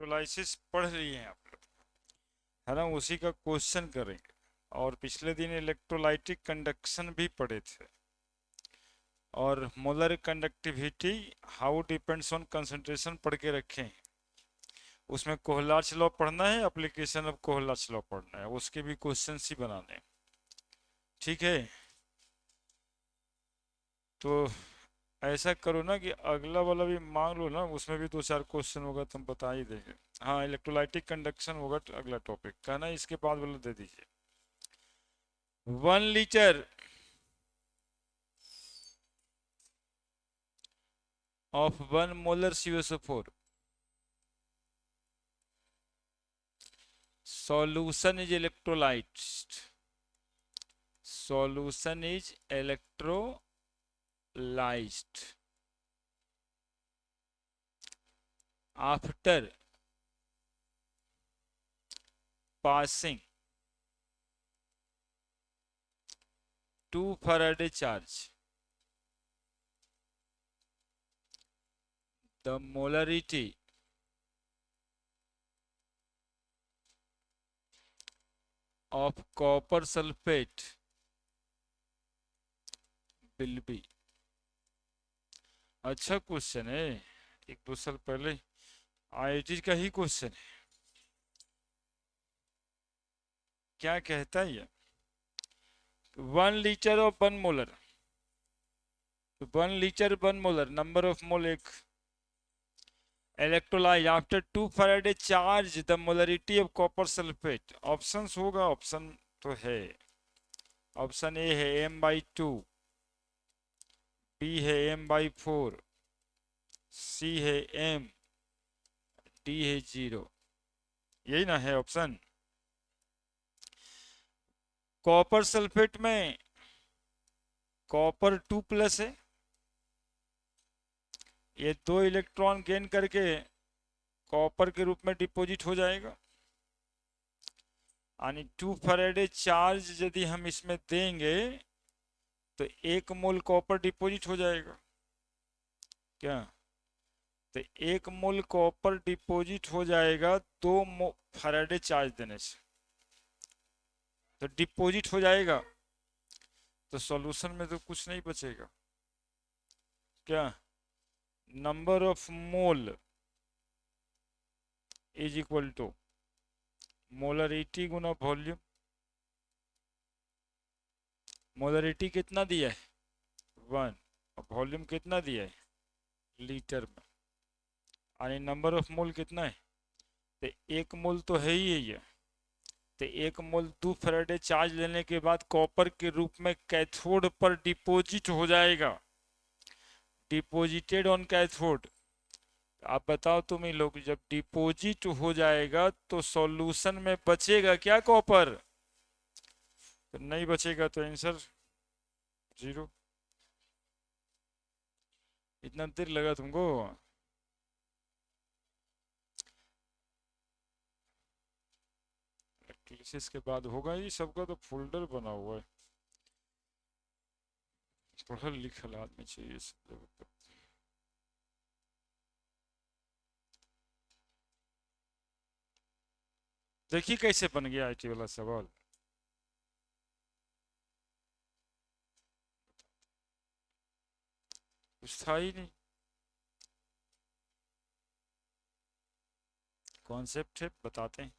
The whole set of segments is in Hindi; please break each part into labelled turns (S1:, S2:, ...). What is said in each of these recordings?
S1: इलेक्ट्रोलाइसिस पढ़ लिए हैं आप लोग, है ना? उसी का क्वेश्चन करेंगे। और पिछले दिन इलेक्ट्रोलाइटिक कंडक्शन भी पढ़े थे, और molar conductivity how depends on concentration पढ़ के रखे हैं। उसमें कोहलर्च लॉ पढ़ना है, एप्लीकेशन ऑफ कोहलर्च लॉ पढ़ना है, उसके भी क्वेश्चन ही बनाने हैं। ठीक है, तो ऐसा करो ना कि अगला वाला भी मांग लो ना, उसमें भी दो चार क्वेश्चन होगा तो हम बता ही देंगे। हाँ, इलेक्ट्रोलाइटिक कंडक्शन होगा तो अगला टॉपिक का ना, इसके बाद वाला दे दीजिए। 1 litre of 1 molar CuSO4 solution is electrolyzed. Solution is electrolyzed after passing 2 Faraday charge. The molarity of copper sulfate will be। अच्छा क्वेश्चन है, 1-2 साल पहले आईआईटी का ही क्वेश्चन है। क्या कहता है ये? 1 litre of 1 molar, 1 litre 1 molar number of mole एक electrolyse after 2 Faraday charge the molarity of copper sulphate. Options होगा, ऑप्शन तो है। ऑप्शन ए है m/2, बी है m/4, सी है m, डी है 0। यही ना है ऑप्शन? कॉपर सल्फेट में कॉपर 2+ है, ये 2 इलेक्ट्रॉन गेन करके कॉपर के रूप में डिपॉजिट हो जाएगा। यानी 2 फैराडे चार्ज यदि हम इसमें देंगे तो 1 मोल कॉपर डिपॉजिट हो जाएगा। क्या? तो 1 मोल कॉपर डिपॉजिट हो जाएगा 2 फैराडे चार्ज देने से, तो डिपॉजिट हो जाएगा, तो सॉल्यूशन में तो कुछ नहीं बचेगा। क्या? Number of mole is equal to molarity गुना वॉल्यूम। मोलरिटी कितना दिया है? 1। और वॉल्यूम कितना दिया है? लीटर में। यानी नंबर ऑफ मोल कितना है? तो 1 मोल तो है ही है ये। तो 1 मोल 2 फैराडे चार्ज लेने के बाद कॉपर के रूप में कैथोड पर डिपॉजिट हो जाएगा, डिपॉजिटेड ऑन कैथोड। आप बताओ तुम ही लोग, जब डिपॉजिट हो जाएगा तो सॉल्यूशन में बचेगा क्या कॉपर? तो नहीं बचेगा, तो आंसर 0। इतना देर लगा तुमको? एनालिसिस के बाद होगा ये सबका, तो फोल्डर बना हुआ है। पढ़ल लिखल आदमी चाहिए सब। देखिए कैसे बन गया आईटी वाला सवाल। कुछ था ही नहीं, कॉन्सेप्ट है, बताते हैं।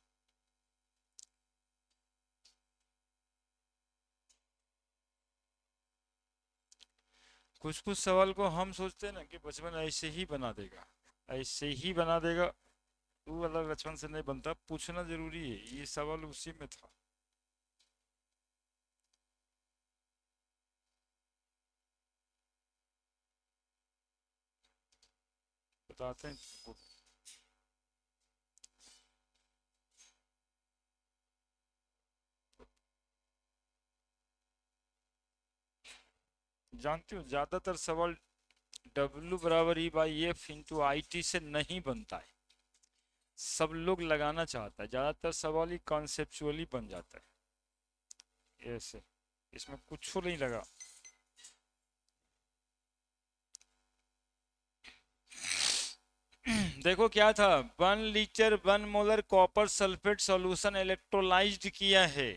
S1: कुछ कुछ सवाल को हम सोचते हैं ना कि बचपन ऐसे ही बना देगा, ऐसे ही बना देगा। वो वाला बचपन से नहीं बनता, पूछना जरूरी है, ये सवाल उसी में था। बताते हैं तुमको। जानते हो ज्यादातर सवाल W = E/F × IT से नहीं बनता है। सब लोग लगाना चाहता है, ज्यादातर सवाल ही कॉन्सेप्चुअली बन जाता है ऐसे, इसमें कुछ नहीं लगा। देखो क्या था, 1 litre 1 molar copper sulphate solution electrolysed किया है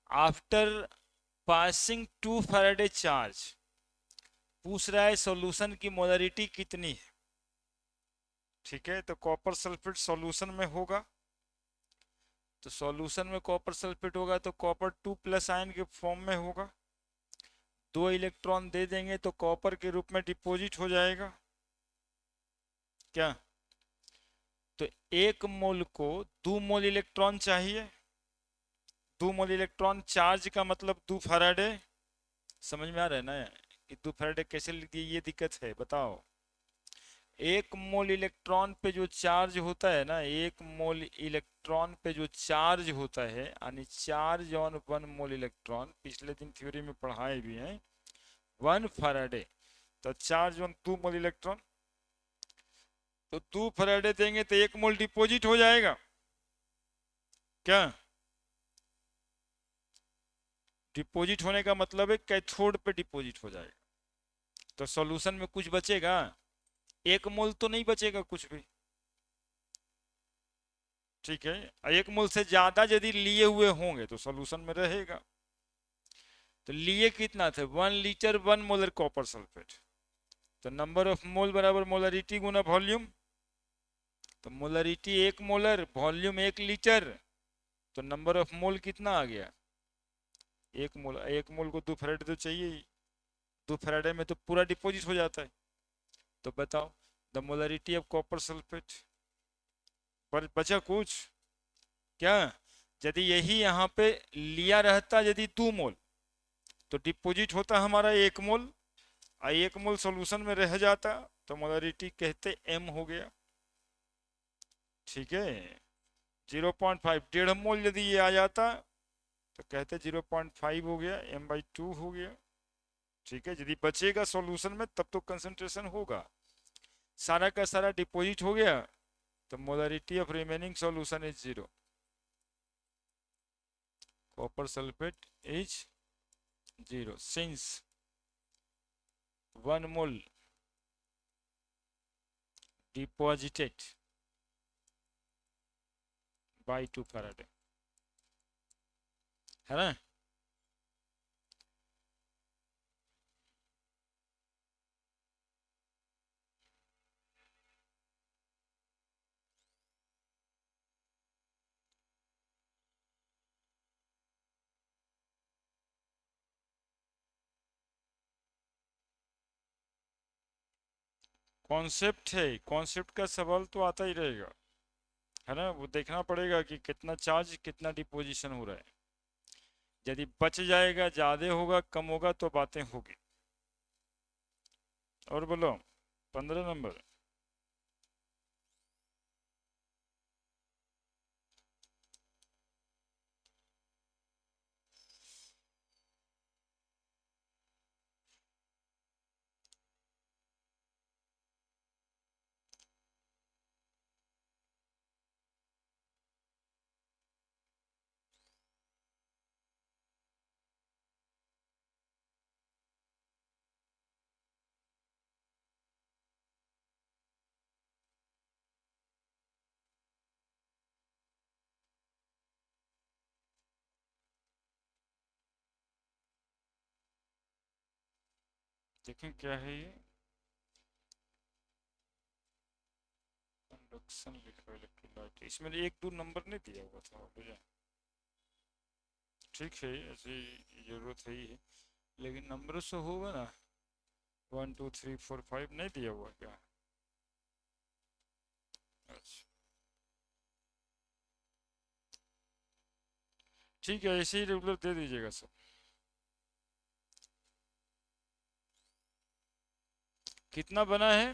S1: आफ्टर पासिंग 2 फैराडे चार्ज। पूछ रहा है सॉल्यूशन की मोलरिटी कितनी है। ठीक है, तो कॉपर सल्फेट सॉल्यूशन में होगा, तो सॉल्यूशन में कॉपर सल्फेट होगा तो कॉपर 2+ आयन के फॉर्म में होगा। 2 इलेक्ट्रॉन दे देंगे तो कॉपर के रूप में डिपॉजिट हो जाएगा क्या। तो 1 मोल को 2 मोल इलेक्ट्रॉन चाहिए। 2 मोल इलेक्ट्रॉन चार्ज का मतलब 2 फैराडे। समझ में आ रहा है ना कि 2 फैराडे कैसे लिख दिए, ये दिक्कत है बताओ। 1 मोल इलेक्ट्रॉन पे जो चार्ज होता है ना, 1 मोल इलेक्ट्रॉन पे जो चार्ज होता है, यानी चार्ज ऑन 1 मोल इलेक्ट्रॉन, पिछले दिन थ्योरी में पढ़ाए भी हैं 1 फैराडे। तो चार्ज ऑन 2 मोल इलेक्ट्रॉन, तो 2 फैराडे देंगे तो 1 मोल डिपॉजिट हो जाएगा क्या। डिपॉजिट होने का मतलब है कैथोड पे डिपॉजिट हो जाएगा, तो सॉल्यूशन में कुछ बचेगा, 1 मोल तो नहीं बचेगा कुछ भी। ठीक है, 1 मोल से ज्यादा यदि लिए हुए होंगे तो सॉल्यूशन में रहेगा। तो लिए कितना थे, 1 लीटर 1 मोलर कॉपर सल्फेट, तो नंबर ऑफ मोल बराबर मोलरिटी गुना वॉल्यूम। तो मोलरिटी 1 मोलर, वॉल्यूम 1 लीटर, तो नंबर ऑफ मोल कितना आ गया 1 मोल। 1 मोल को 2 फैराडे तो चाहिए ही, 2 फैराडे में तो पूरा डिपॉजिट हो जाता है। तो बताओ the molarity of copper sulphate. पर बचा कुछ क्या, यदि यही यहाँ पे लिया रहता यदि 2 मोल, तो डिपॉजिट होता हमारा 1 मोल, और 1 मोल सॉल्यूशन में रह जाता, तो मोलरिटी कहते m हो गया। ठीक है, 0.5, 1.5 मोल यदि ये आ जाता तो कहते 0.5 हो गया, m/2 हो गया। ठीक है, यदि बचेगा सॉल्यूशन में तब तो कंसंट्रेशन होगा, सारा का सारा डिपॉजिट हो गया, तो molarity of remaining solution is 0। Copper sulphate is 0 since 1 mole deposited by 2 Faraday, है ना। कॉन्सेप्ट है, कॉन्सेप्ट का सवाल तो आता ही रहेगा, है ना। वो देखना पड़ेगा कि कितना चार्ज कितना डिपोजिशन हो रहा है, यदि बच जाएगा, ज्यादा होगा कम होगा तो बातें होगी। और बोलो 15 नंबर। देखें क्या है ये, कंडक्शन लिखा है इलेक्ट्रोलाइट, इसमें 1 2 नंबर नहीं दिया हुआ था भैया। ठीक है, ऐसी जरूरत है ही है, लेकिन नंबर से होगा ना, 1 2 3 4 5 नहीं दिया हुआ क्या। अच्छा ठीक है, ऐसे ही रेगुलर दे दीजिएगा सब। कितना बना है,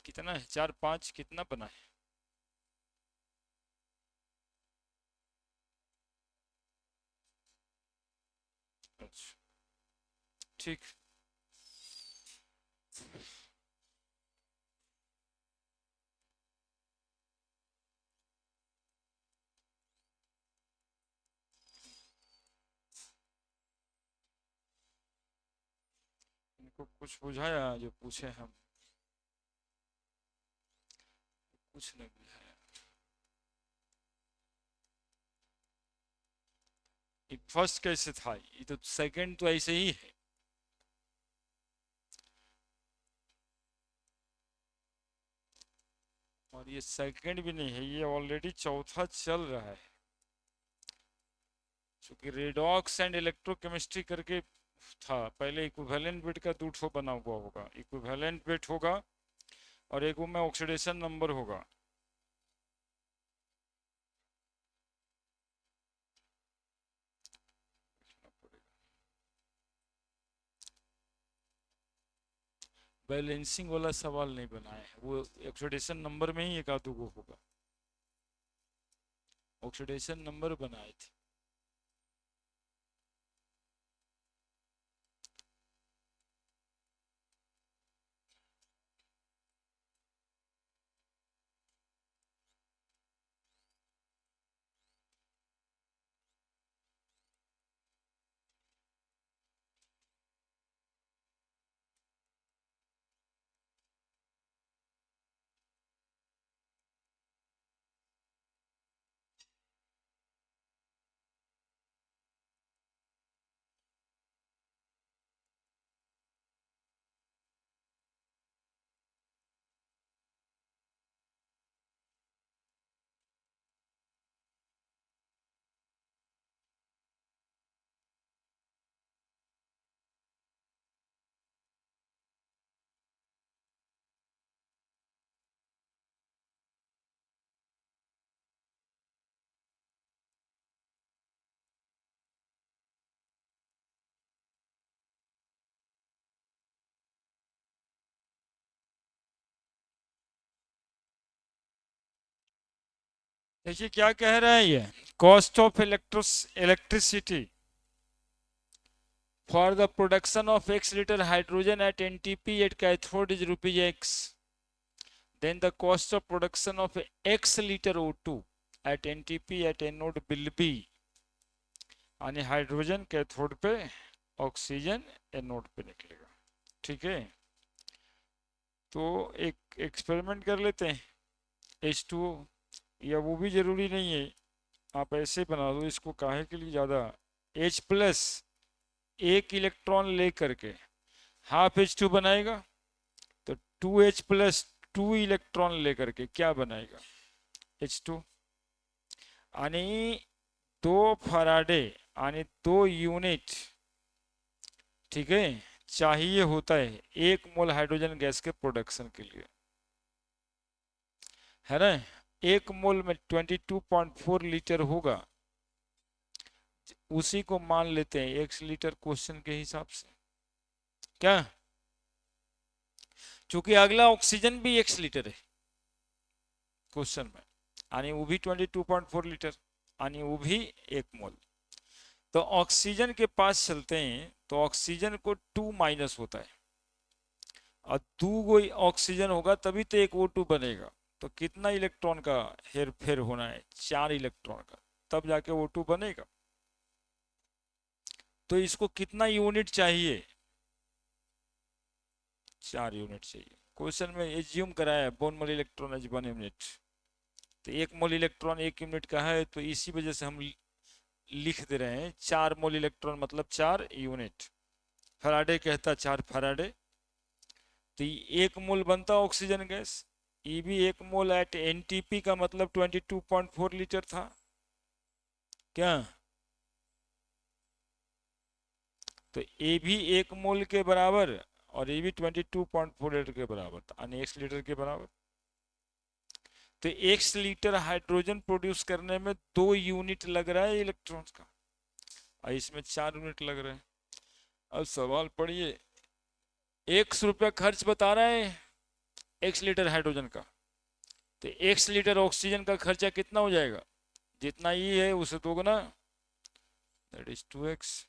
S1: कितना है, 4 5 कितना बना है। अच्छा ठीक, आपको कुछ बुझाया जो पूछे हम? कुछ नहीं बुझाया। ये फर्स्ट कैसे था? ये तो सेकंड तो ऐसे ही है। और ये सेकंड भी नहीं है, ये ऑलरेडी चौथा चल रहा है। क्योंकि रेडॉक्स एंड इलेक्ट्रोकेमिस्ट्री करके था, पहले इक्विवेलेंट बिट का 2 बना हुआ होगा, इक्विवेलेंट बिट होगा और एक वो में ऑक्सीडेशन नंबर होगा। बैलेंसिंग वाला सवाल नहीं बनाया है, वो ऑक्सीडेशन नंबर में ही एक आधो को होगा। ऑक्सीडेशन नंबर बनाए थे। देखिए क्या कह रहा है ये, cost of electricity for the production of x liter hydrogen at NTP at cathode is rupees x. Then the cost of production of x liter O2 at NTP at anode will be, यानी हाइड्रोजन कैथोड पे, ऑक्सीजन एनोड पे निकलेगा। ठीक है, तो एक एक्सपेरिमेंट कर लेते हैं। H2O, या वो भी जरूरी नहीं है, आप ऐसे बना दो इसको, काहे के लिए ज़्यादा, H प्लस एक इलेक्ट्रॉन ले करके हाफ H2 बनाएगा, तो 2H प्लस 2 इलेक्ट्रॉन लेकर के क्या बनाएगा, H2। आणि 2 फराडे आणि 2 यूनिट, ठीक है, चाहिए होता है 1 मोल हाइड्रोजन गैस के प्रोडक्शन के लिए, है ना। 1 मोल में 22.4 लीटर होगा, उसी को मान लेते हैं 1 लीटर क्वेश्चन के हिसाब से। क्या, चूंकि अगला ऑक्सीजन भी 1 लीटर है क्वेश्चन में, आणि वो भी 22.4 लीटर, आणि वो भी 1 मोल। तो ऑक्सीजन के पास चलते हैं, तो ऑक्सीजन को 2 माइनस होता है, और 2 ऑक्सीजन होगा तभी तो एक O2 बनेगा। तो कितना इलेक्ट्रॉन का हेर फेर होना है, 4 इलेक्ट्रॉन का, तब जाके O2 बनेगा। तो इसको कितना यूनिट चाहिए, 4 यूनिट चाहिए। क्वेश्चन में एज्यूम कराया है 1 मोल इलेक्ट्रॉन एज 1 यूनिट, तो 1 मोल इलेक्ट्रॉन 1 यूनिट का है, तो इसी वजह से हम लिख दे रहे हैं 4 मोल इलेक्ट्रॉन मतलब 4 यूनिट। फराडे कहता 4 फराडे, तो 1 मोल बनता ऑक्सीजन गैस, ये भी 1 मोल एट एनटीपी का मतलब 22.4 लीटर था। क्या, तो ये भी 1 मोल के बराबर और ये भी 22.4 लीटर के बराबर था, यानी 1 लीटर के बराबर। तो 1 लीटर हाइड्रोजन प्रोड्यूस करने में 2 यूनिट लग रहा है इलेक्ट्रॉन्स का, और इसमें 4 यूनिट लग रहे हैं। अब सवाल पढ़िए, 100 रुपया खर्च बता रहा है 1 लीटर हाइड्रोजन का, तो 1 लीटर ऑक्सीजन का खर्चा कितना हो जाएगा, जितना ये है उसे दोगुना, दैट इज 2x।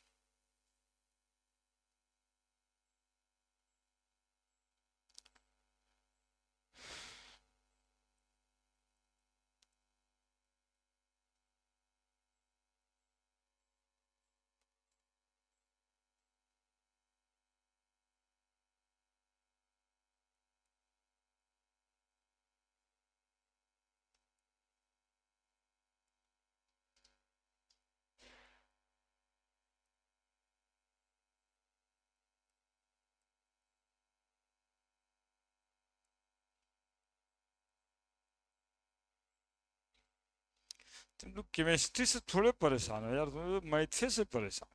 S1: तुम लोग केमिस्ट्री से थोड़े परेशान हो यार, तुम लोग मैथे से परेशान।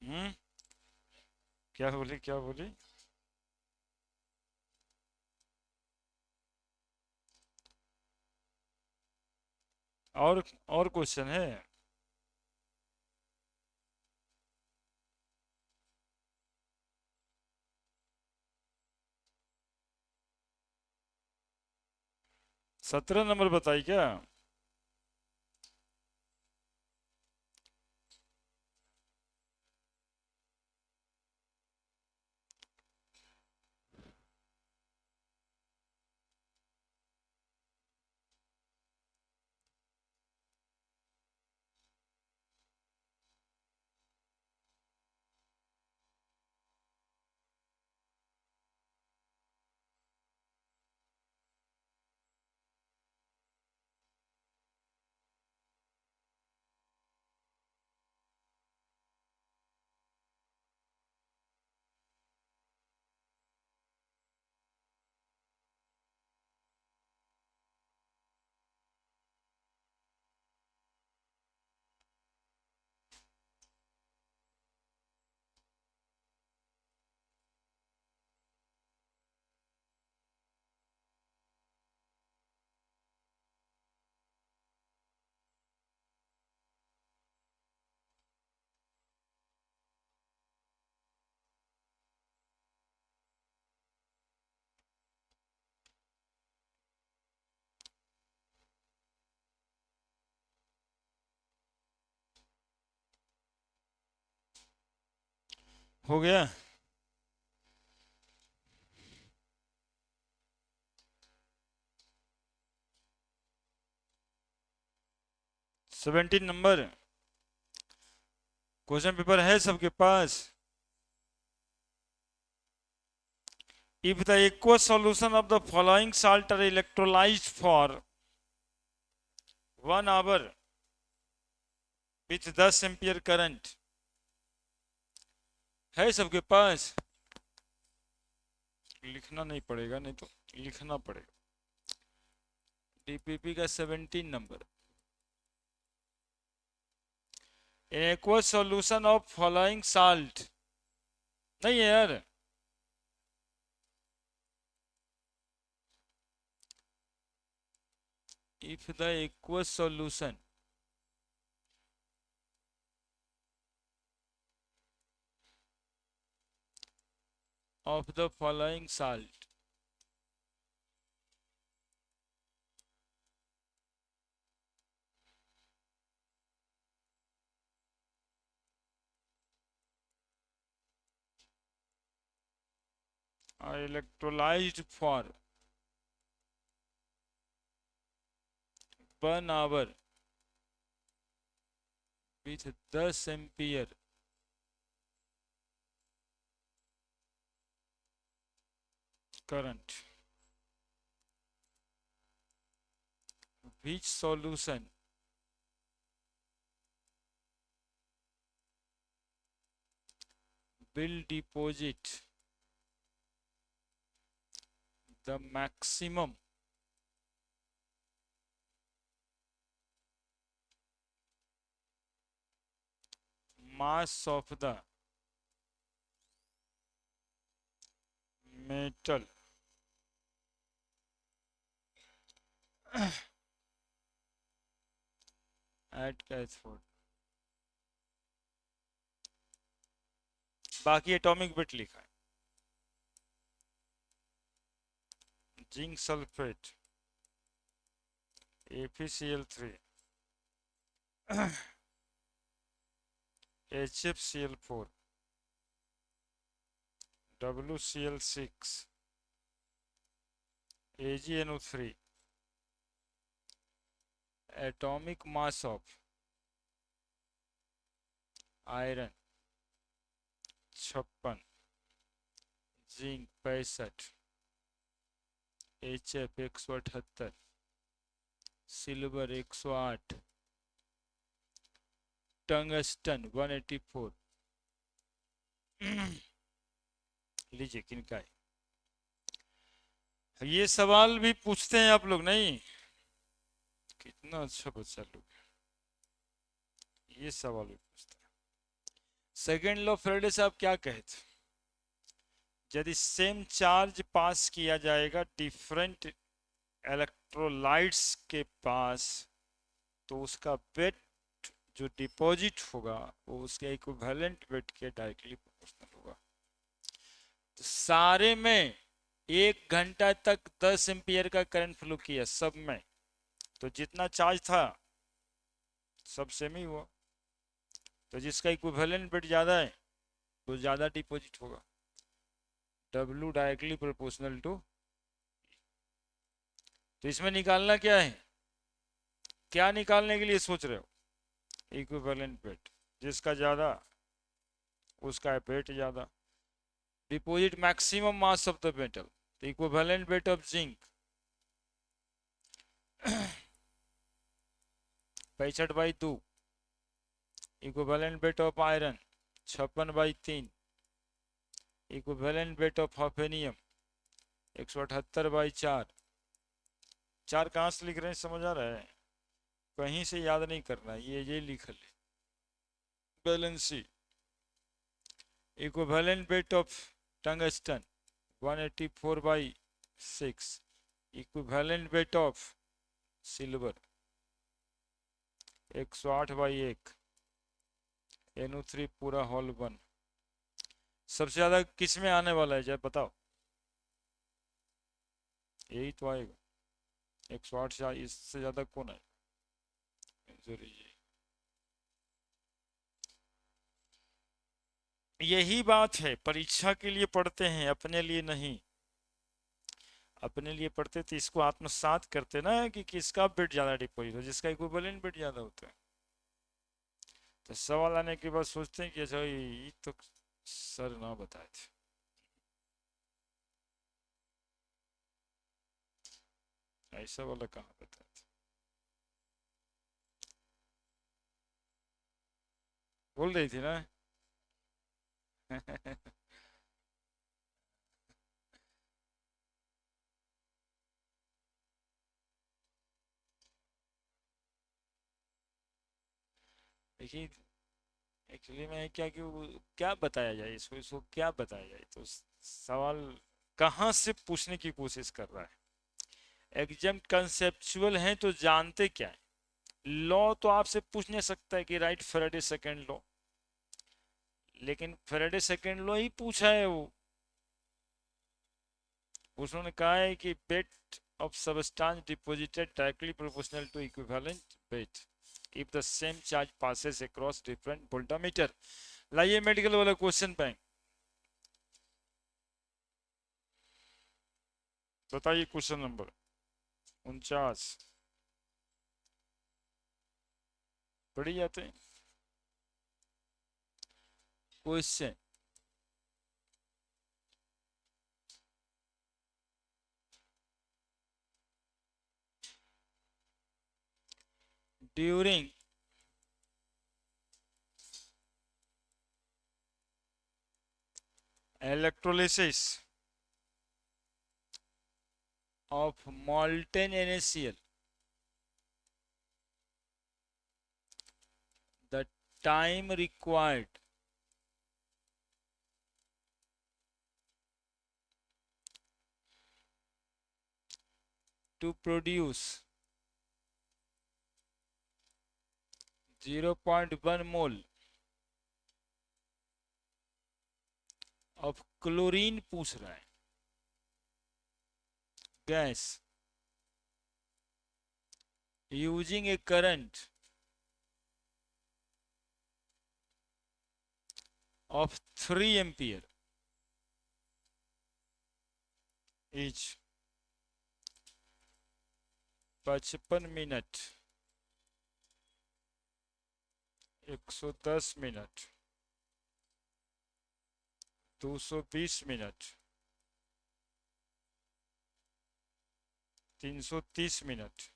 S1: हम्म। क्या बोली, क्या बोली? और क्वेश्चन है? सत्रह नंबर बताई क्या? हो गया। 17 नंबर क्वेश्चन पेपर है सबके पास? If the aqueous solution of the following salt are electrolyzed for 1 hour with 10 ampere current, है सबके पास? लिखना नहीं पड़ेगा, नहीं तो लिखना पड़ेगा। डीपीपी का 17 number. aqueous solution of following salt, नहीं है यार। if the aqueous solution of the following salt are electrolyzed for 1 hour with 10 ampere current, which solution will deposit the maximum mass of the metal at cathode। बाकी एटॉमिक बिट लिखा है। Zinc sulphate ApCl3 HFCl4 WCl6 AgNO3। atomic mass of iron 56, zinc 65, HF 178, silver 108, tungsten 184। लीजिए किनका है ये सवाल भी पूछते हैं आप लोग नहीं? कितना अच्छा बच्चा लोग ये सवाल भी पूछता है। सेकेंड लॉ फैराडे साहब क्या कहते, यदि सेम चार्ज पास किया जाएगा डिफरेंट इलेक्ट्रोलाइट्स के पास, तो उसका वेट जो डिपॉजिट होगा वो उसके इक्विवेलेंट वेट के डायरेक्टली प्रोपोर्शनल होगा। तो सारे में 1 घंटा तक 10 एम्पियर का करंट फ्लो किया सब में, तो जितना चार्ज था सब सेम ही हुआ। तो जिसका इक्विवेलेंट वेट ज्यादा है तो ज्यादा डिपॉजिट होगा। W directly proportional to. तो इसमें निकालना क्या है, क्या निकालने के लिए सोच रहे हो? इक्विवेलेंट वेट, जिसका ज्यादा उसका वेट ज्यादा। Deposit maximum mass of the metal, तो equivalent weight of zinc 65/2, equivalent weight of iron 56/3, equivalent weight of hafnium 178/4। चार कहाँ से लिख रहे हैं समझ आ रहा है? कहीं से याद नहीं करना, ये लिख ले। Valency equivalent weight of tungsten 184/6, equivalent weight of silver 108/1, NO3 पूरा होल 1। सबसे ज्यादा किस में आने वाला है जब बताओ? यही तो आएगा 108 से, इससे ज्यादा कौन है? यही बात है, परीक्षा के लिए पढ़ते हैं अपने लिए नहीं। अपने लिए पढ़ते तो इसको आत्मसात करते ना कि किसका बिट ज्यादा डिपॉजिट हो, जिसका इक्विवेलेंट बिट ज्यादा होता है। तो सवाल आने के बाद सोचते हैं कि अच्छा ये तो सर ना बताए थे। ऐसा वाला कहाँ बताए थे? बोल रही थी ना। देखिए एक्चुअली में क्या कि क्या बताया जाए इसको क्या बताया जाए, तो सवाल कहाँ से पूछने की कोशिश कर रहा है। एग्जाम कंसेप्चुअल है तो जानते क्या है, लॉ तो आपसे पूछ नहीं सकता है कि राइट फैराडे सेकंड लॉ, लेकिन फैराडे सेकंड लॉ ही पूछा है वो। उसने कहा है कि weight of substance deposited directly proportional to equivalent weight if the same charge passes across different voltameter. लाइए मेडिकल वाला क्वेश्चन बैंक, बताइए क्वेश्चन नंबर 49। पढ़ी जाते हैं question. During electrolysis of molten NaCl, the time required to produce 0.1 mole of chlorine पूछ रहा है gas using a current of 3 ampere is 55 minute 110 minute 220 minute 330 minute.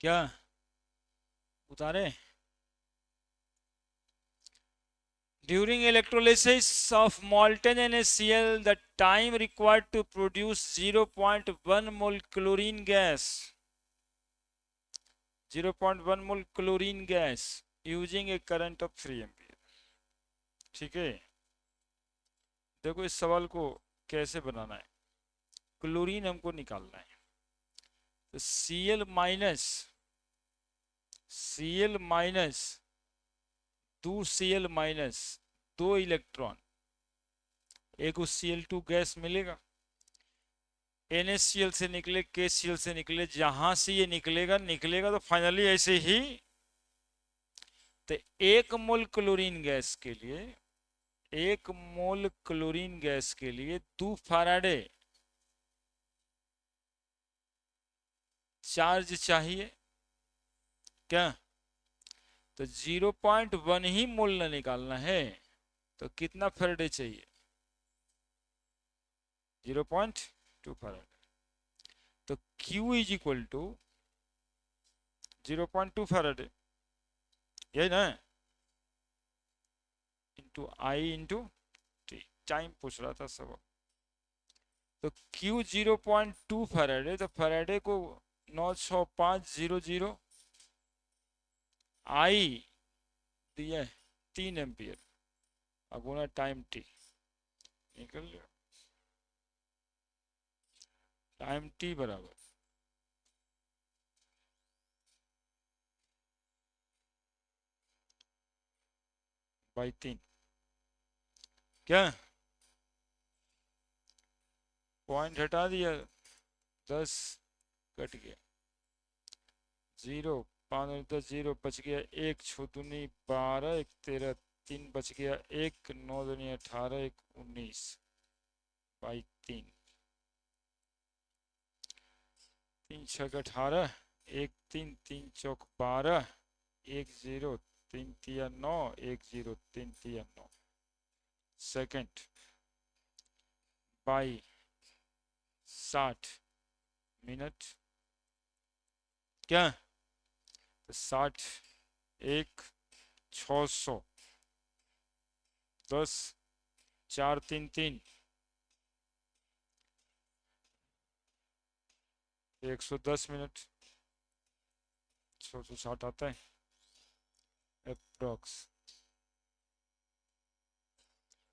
S1: क्या उतारे? During electrolysis of molten NaCl, the time required to produce 0.1 mole chlorine gas, 0.1 mole chlorine gas using a current of 3 ampere. ठीक है, देखो इस सवाल को कैसे बनाना है। क्लोरीन हमको निकालना है, तो Cl minus 2Cl minus 2 electron, एक उस Cl2 गैस मिलेगा, NaCl से निकले, KCl से निकले, जहां से ये निकलेगा तो फाइनली ऐसे ही। तो 1 मोल क्लोरीन गैस के लिए, 1 मोल क्लोरीन गैस के लिए 2 फैराडे चार्ज चाहिए। क्या? तो 0.1 ही मोल ना निकालना है, तो कितना फैराडे चाहिए? 0.2 फैराडे। तो Q is equal to 0.2 Faraday, यही ना, into I into T. Time पूछ रहा था सब। तो Q 0.2 फैराडे, तो फैराडे को 96500 आई दिया 3 एम्पियर, अब गुना टाइम टी, निकल गया टाइम टी बराबर बाई 3। क्या पॉइंट हटा दिया, 10 कट गया, 0 5 10 0 बच गया, 1 6 दूनी 12, 1 13 3 बच गया, 1 9 दूनी 18, 1 19 बाई 3, 3 6 18, 1 3 3 चौक 12, 1 0 3 तिया 9, 1 0 3 तिया 9 सेकेंड बाई 60 मिनट। क्या? तो 60 1 600 10 4 3 3 110 मिनट, 660 आता है अप्रोक्स।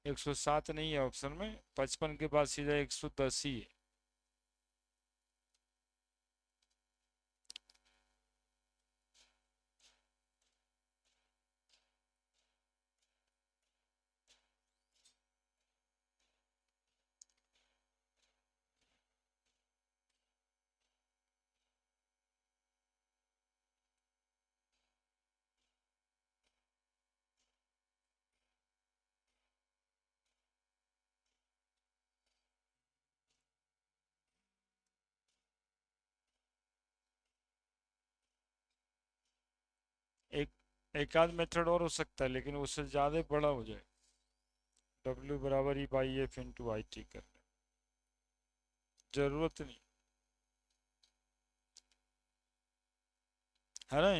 S1: 107 नहीं है ऑप्शन में, 55 के बाद सीधा 110 ही है। एक एक आध मेथड और हो सकता है, लेकिन उससे ज़्यादा बड़ा हो जाए। W बराबर E by F into I T करने, जरूरत नहीं है ना।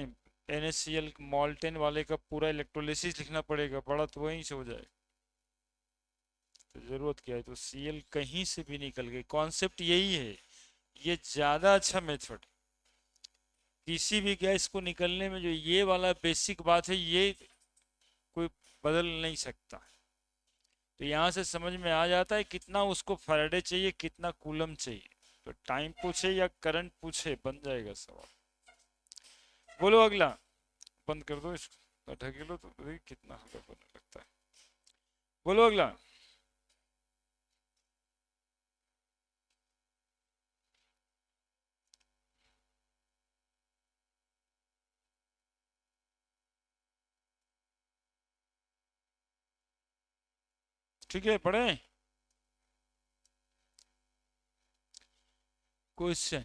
S1: NaCl मॉल्टेन वाले का पूरा इलेक्ट्रोलिसिस लिखना पड़ेगा, बड़ा तो वहीं से हो जाए, तो जरूरत क्या है। तो Cl कहीं से भी निकल गए, कॉन्सेप्ट यही है, ये ज़्यादा अच्छा मेथड। किसी भी गैस को निकलने में जो ये वाला बेसिक बात है, ये कोई बदल नहीं सकता। तो यहाँ से समझ में आ जाता है कितना उसको फैराडे चाहिए, कितना कूलम चाहिए। तो टाइम पूछे या करंट पूछे, बन जाएगा सवाल। बोलो अगला, बंद कर दो इसको, ढकेलो तो कितना हल्का बनने लगता है। बोलो अगला। ठीक है, पढ़े। Question,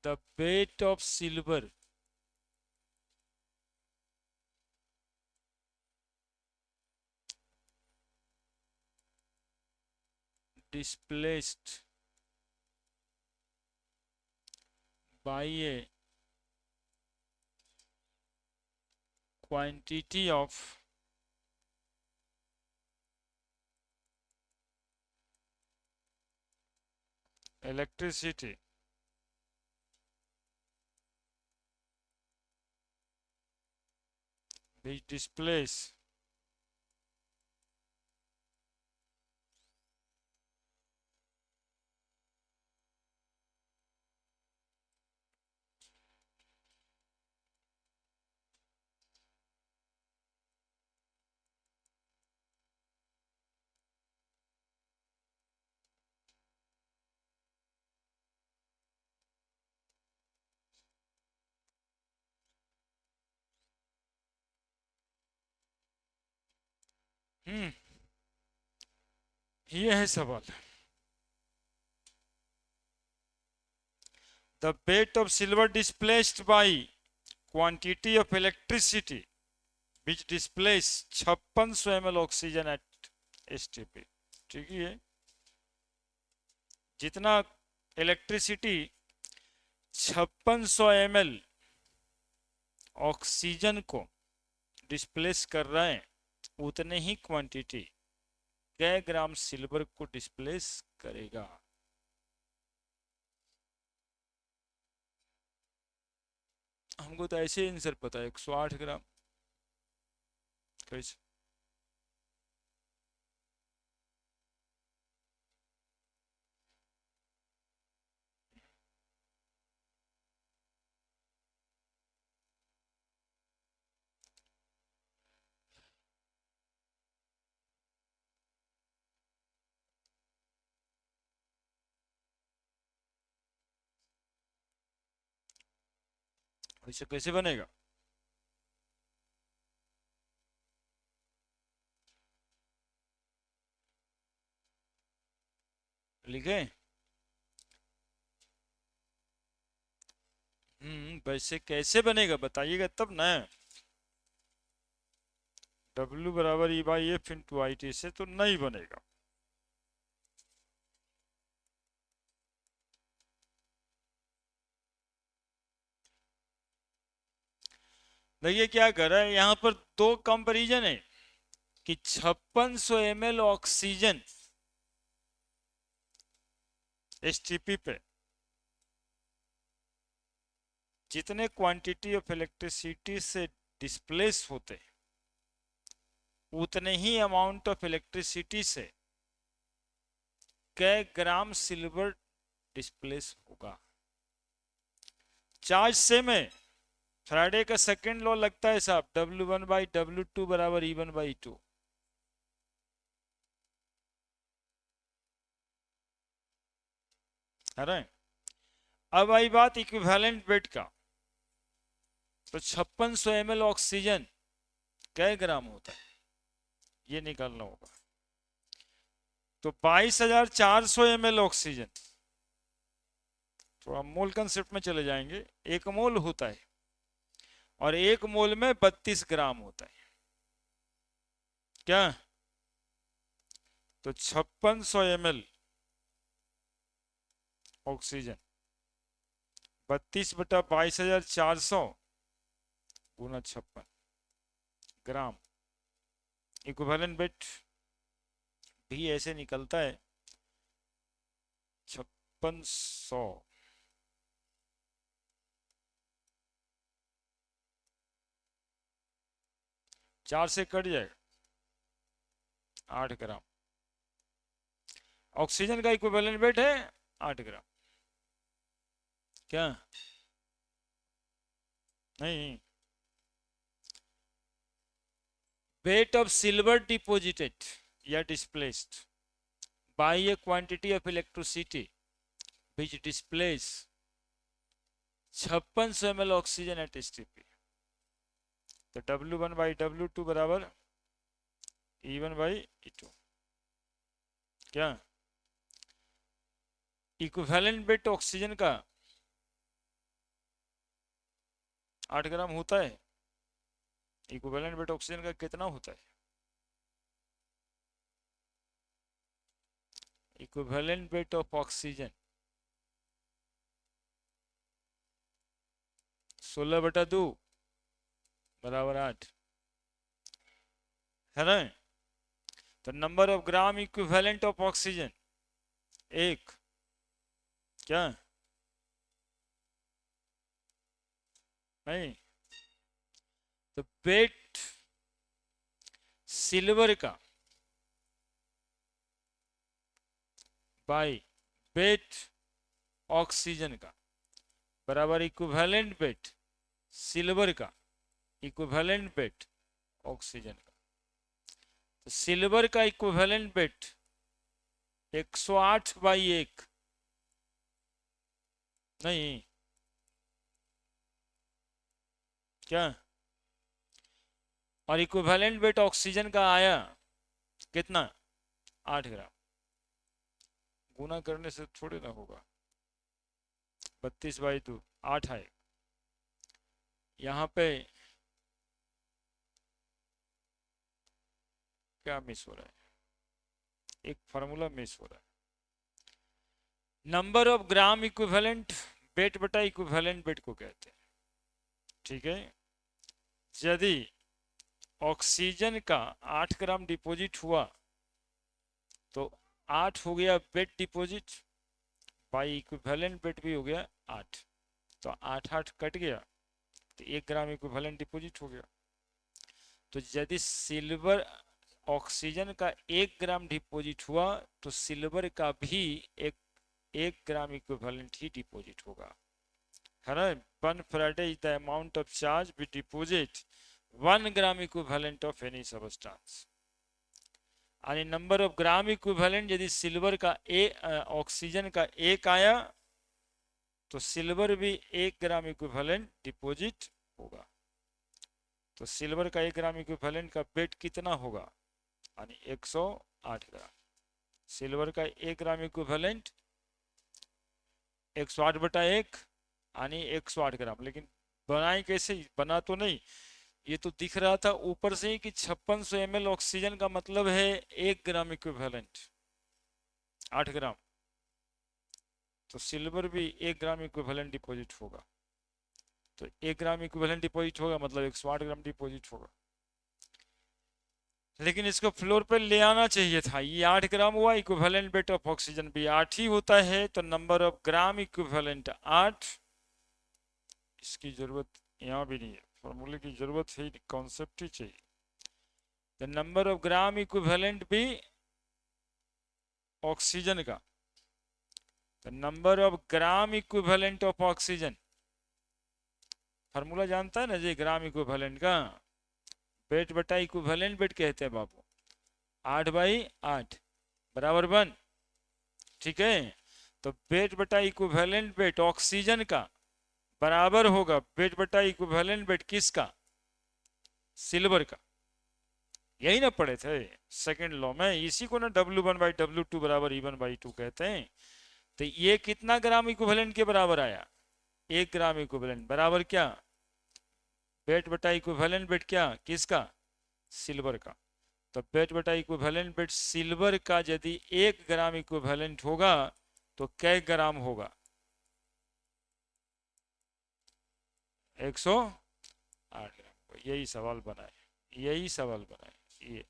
S1: the weight of silver displaced by a quantity of electricity which displace ये है सवाल। The weight of silver displaced by quantity of electricity which displace 5600 ml oxygen at STP। ठीक है, जितना इलेक्ट्रिसिटी 5600 ml ऑक्सीजन को डिस्प्लेस कर रहा है, उतने ही क्वांटिटी कै ग्राम सिल्वर को डिस्प्लेस करेगा। हमको तो ऐसे आंसर पता है, 108 ग्राम। कैसे? वैसे कैसे बनेगा? लिखे? वैसे कैसे बनेगा बताइएगा तब ना। W बराबर E by F into I T से तो नहीं बनेगा। देखिए क्या कर रहा है यहाँ पर, दो कंपैरिजन है कि 5600 ml ऑक्सीजन एसटीपी पे जितने क्वांटिटी ऑफ इलेक्ट्रिसिटी से डिस्प्लेस होते उतने ही अमाउंट ऑफ इलेक्ट्रिसिटी से कै ग्राम सिल्वर डिस्प्लेस होगा। चार्ज सेम है, फ्राइडे का सेकेंड लॉ लगता है साहब, W1 बाई W2 बराबर E1 बाई टू। अरे अब आई बात इक्विवेलेंट वेट का, तो 5600 ml ऑक्सीजन कै ग्राम होता है ये निकालना होगा। तो 22,400 ml ऑक्सीजन, तो हम मोल कंसेप्ट में चले जाएंगे, एक मोल होता है और एक मोल में 32 ग्राम होता है क्या? तो 5600 ml ऑक्सीजन 32 बटा 22,400 गुना 56 ग्राम। इक्विवेलेंट वेट भी ऐसे निकलता है 5600 4 से कट जाएगा 8 ग्राम। ऑक्सीजन का इक्विवेलेंट वेट है 8 ग्राम क्या? नहीं, weight of silver deposited या displaced by a quantity of electricity which displace 5600 ml oxygen at STP। तो W1/W2 बराबर E1/E2। क्या इक्विवेलेंट वेट ऑक्सीजन का 8 ग्राम होता है। इक्विवेलेंट वेट ऑक्सीजन का कितना होता है? इक्विवेलेंट वेट ऑफ ऑक्सीजन 16/2 बराबर 8 है ना। तो number of gram equivalent of oxygen 1। क्या नहीं, तो वेट सिल्वर का बाई वेट ऑक्सीजन का बराबर इक्विवेलेंट वेट सिल्वर का इक्विवेलेंट वेट ऑक्सीजन का। तो सिल्वर का इक्विवेलेंट वेट 108/1 नहीं, क्या, और इक्विवेलेंट वेट ऑक्सीजन का आया कितना? 8 ग्राम। गुना करने से थोड़ी ना होगा। 32/2 8 है। यहाँ पे क्या मिस हो रहा है? एक फार्मूला मिस हो रहा है। Number of gram equivalent weight बटा इक्विवेलेंट वेट को कहते हैं। ठीक है, यदि ऑक्सीजन का 8 ग्राम डिपॉजिट हुआ तो 8 हो गया weight deposit by equivalent weight भी हो गया 8। तो 8 कट गया तो 1 ग्राम इक्विवेलेंट डिपॉजिट हो गया। तो यदि सिल्वर ऑक्सीजन का 1 ग्राम डिपॉजिट हुआ तो सिल्वर का भी 1 ग्राम इक्विवेलेंट ही डिपॉजिट होगा, है ना। 1 Faraday is the amount of charge we deposit 1 gram equivalent of any substance. यानी नंबर ऑफ ग्राम इक्विवेलेंट यदि सिल्वर का ऑक्सीजन का 1 आया तो सिल्वर भी 1 ग्राम इक्विवेलेंट डिपॉजिट होगा। तो सिल्वर का 1 ग्राम इक्विवेलेंट का वेट कितना होगा? यानी 108 ग्राम। सिल्वर का 1 ग्राम इक्विवेलेंट 108/1 यानी 108 ग्राम। लेकिन बनाए कैसे? बना तो नहीं, ये तो दिख रहा था ऊपर से ही कि 5600 ml ऑक्सीजन का मतलब है 1 ग्राम इक्विवेलेंट 8 ग्राम। तो सिल्वर भी 1 ग्राम इक्विवेलेंट डिपॉजिट होगा। तो 1 ग्राम इक्विवेलेंट डिपॉजिट होगा मतलब 108 ग्राम डिपॉजिट होगा। लेकिन इसको फ्लोर पे ले आना चाहिए था। ये 8 ग्राम हुआ, इक्विवेलेंट वेट ऑफ ऑक्सीजन भी 8 ही होता है। तो नंबर ऑफ ग्राम इक्विवेलेंट 8। इसकी जरूरत यहाँ भी नहीं है, फॉर्मूले की जरूरत है, कॉन्सेप्ट ही चाहिए। The number of gram equivalent भी ऑक्सीजन का, the number of gram equivalent of oxygen, formula जानता है ना जी ग्राम इक्विवेलेंट का? वेट बटा इक्विवेलेंट वेट कहते हैं बाबू। 8/8 बराबर 1। ठीक है, तो वेट बटा इक्विवेलेंट वेट ऑक्सीजन का बराबर होगा वेट बटा इक्विवेलेंट वेट किसका? सिल्वर का। यही ना पढ़े थे सेकंड लॉ में, इसी को ना W1/W2 बराबर E1/2 कहते हैं। तो ये कितना ग्राम इक्विवेलेंट के बराबर आया? 1 ग्राम इक्विवेलेंट बराबर क्या? वेट बटा इक्विवेलेंट वेट क्या किसका? सिल्वर का। तो वेट बटा इक्विवेलेंट वेट सिल्वर का यदि 1 ग्राम इक्विवेलेंट होगा तो कै ग्राम होगा? 108 ग्राम। यही सवाल बनाए, यही सवाल बनाए, ये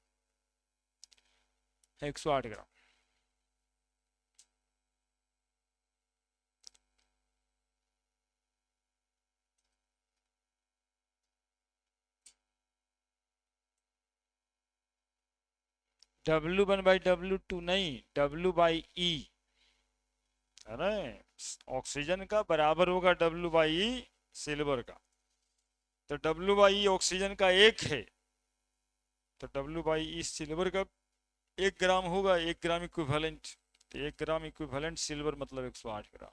S1: 108 ग्राम। W1/W2 नहीं, W/E है ना। ऑक्सीजन का बराबर होगा W/E सिल्वर का। तो W/E ऑक्सीजन का 1 है तो W/E सिल्वर का 1 ग्राम होगा, 1 ग्राम इक्विवेलेंट। तो 1 ग्राम इक्विवेलेंट सिल्वर मतलब 108 ग्राम।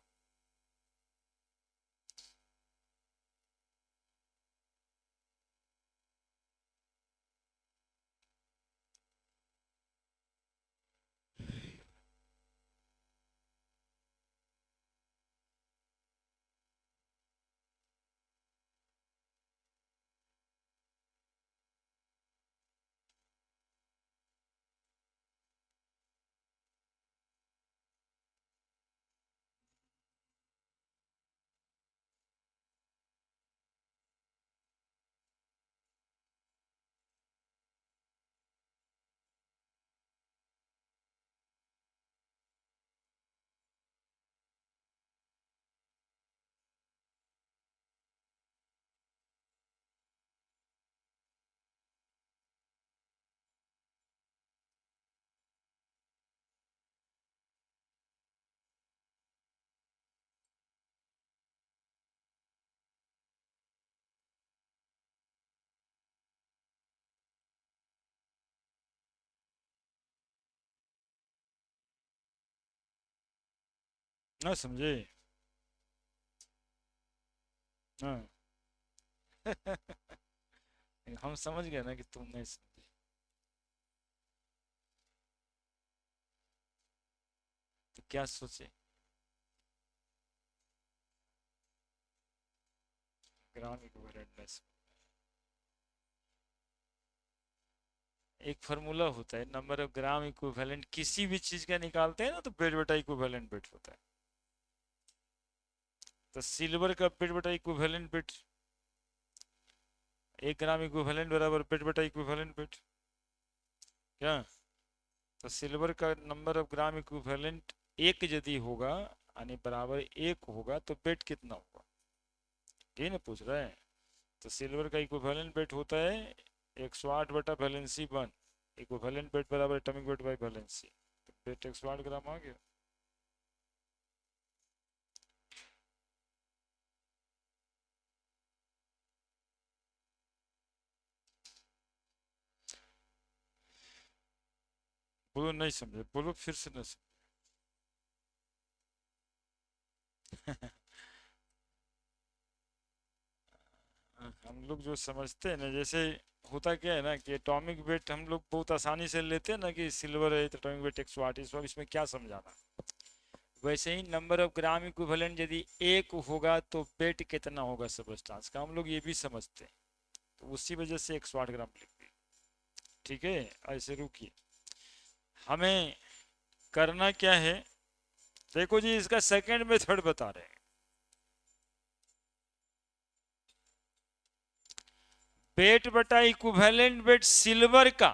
S1: ना समझे? हाँ। हम समझ गए ना कि तुम नहीं समझे। तो क्या सोचे? Gram equivalent. एक फार्मूला होता है, नंबर ऑफ ग्राम इक्विवेलेंट किसी भी चीज का निकालते हैं ना, तो वेट बटा इक्विवेलेंट वेट होता है। तो सिल्वर का वेट बटा इक्विवेलेंट वेट, 1 ग्राम इक्विवेलेंट बराबर वेट बटा इक्विवेलेंट वेट। क्या? तो सिल्वर का नंबर ऑफ ग्राम इक्विवेलेंट एक यदि होगा, यानी बराबर एक होगा, तो वेट कितना होगा, ये ना पूछ रहा है। तो सिल्वर का इक्विवेलेंट वेट होता है 108 बटा वैलेंसी 1। इक्विवेलेंट वेट बराबर एटॉमिक वेट बाई वैलेंसी। तो वेट 108 ग्राम आ गया। बोलो नहीं समझे, बोलो फिर से नहीं समझे। हम लोग जो समझते हैं ना, जैसे होता क्या है ना कि एटॉमिक वेट हम लोग बहुत आसानी से लेते हैं ना, कि सिल्वर है तो एटॉमिक वेट 108, इसमें क्या समझाना। वैसे ही नंबर ऑफ ग्राम इक्विवेलेंट यदि एक होगा तो वेट कितना होगा सबस्टांस का, हम लोग ये भी समझते हैं। तो उसी वजह से 108 ग्राम लिख दिए। ठीक है, ऐसे रुकिए। हमें करना क्या है, देखो जी, इसका सेकंड मेथड बता रहे हैं। वेट बटा इक्विवेलेंट वेट सिल्वर का,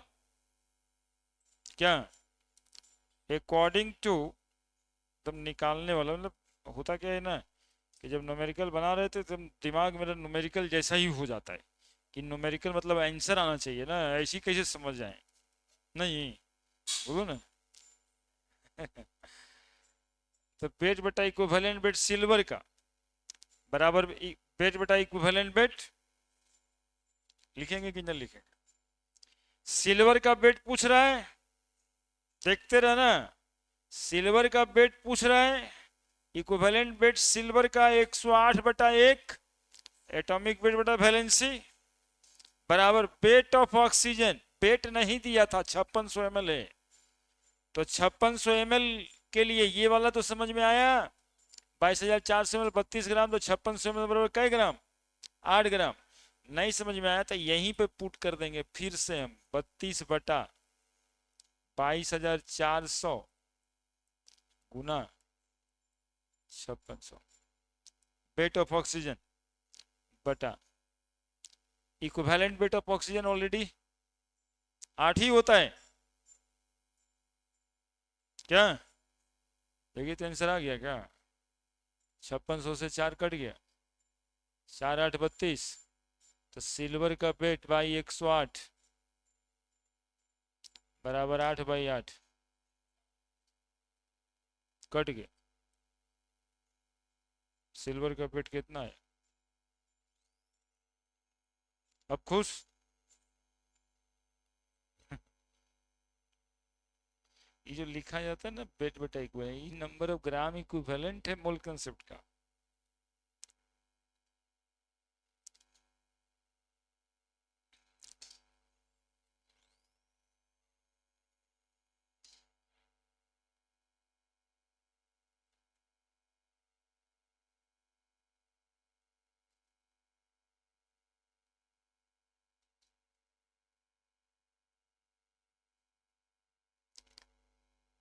S1: क्या, अकॉर्डिंग टू, तब निकालने वाला मतलब होता क्या है ना, कि जब न्यूमेरिकल बना रहे थे तब दिमाग मेरा न्यूमेरिकल जैसा ही हो जाता है, कि न्यूमेरिकल मतलब आंसर आना चाहिए ना, ऐसी कैसे समझ जाए। नहीं, बोलो ना। तो वेट बटा इक्विवेलेंट वेट सिल्वर का बराबर वेट बटा इक्विवेलेंट वेट, लिखेंगे कि नहीं लिखेंगे? सिल्वर का वेट पूछ रहा है, देखते रहना। सिल्वर का वेट पूछ रहा है, इक्विवेलेंट वेट सिल्वर का 108 बटा 1, एटॉमिक वेट बटा वैलेंसी बराबर वेट ऑफ ऑक्सीजन। वेट नहीं दिया था, 5600 ml है। तो 5600 ml के लिए ये वाला तो समझ में आया, 22,400 ml 32 ग्राम, तो 5600 ml बराबर कै ग्राम, 8 ग्राम। नहीं समझ में आया तो यहीं पे पुट कर देंगे फिर से हम, 32 बटा 22,400 गुना 5600, वेट ऑफ ऑक्सीजन बटा equivalent weight of oxygen already 8 ही होता है। क्या? देखिए तो आंसर आ गया क्या? 5600 से 4 कट गया, 4 8 32। तो सिल्वर का वेट बाई 108 बराबर 8/8, कट गया। सिल्वर का वेट कितना है? अब खुश? ये जो लिखा जाता है ना वेट बटा इक्विवेलेंट, ये नंबर ऑफ ग्राम इक्विवेलेंट है मोल कंसेप्ट का।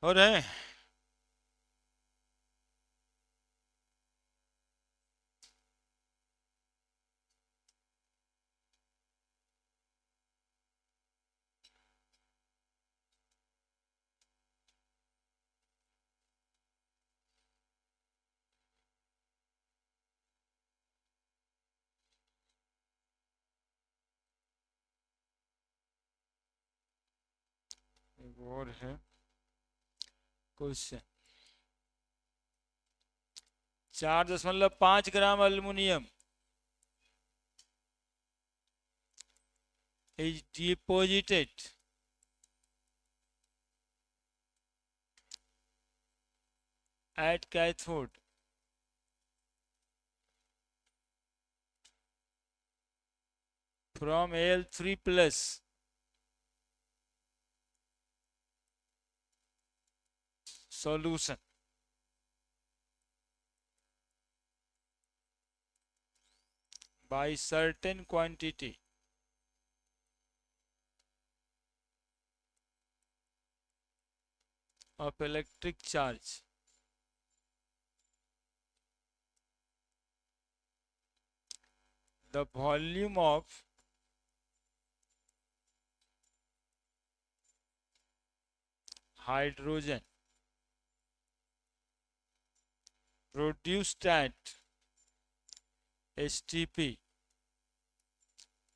S1: और है एक और है question. 4.5 gram aluminium is deposited at cathode, from Al3 plus solution by certain quantity of electric charge, the volume of hydrogen produced at HTP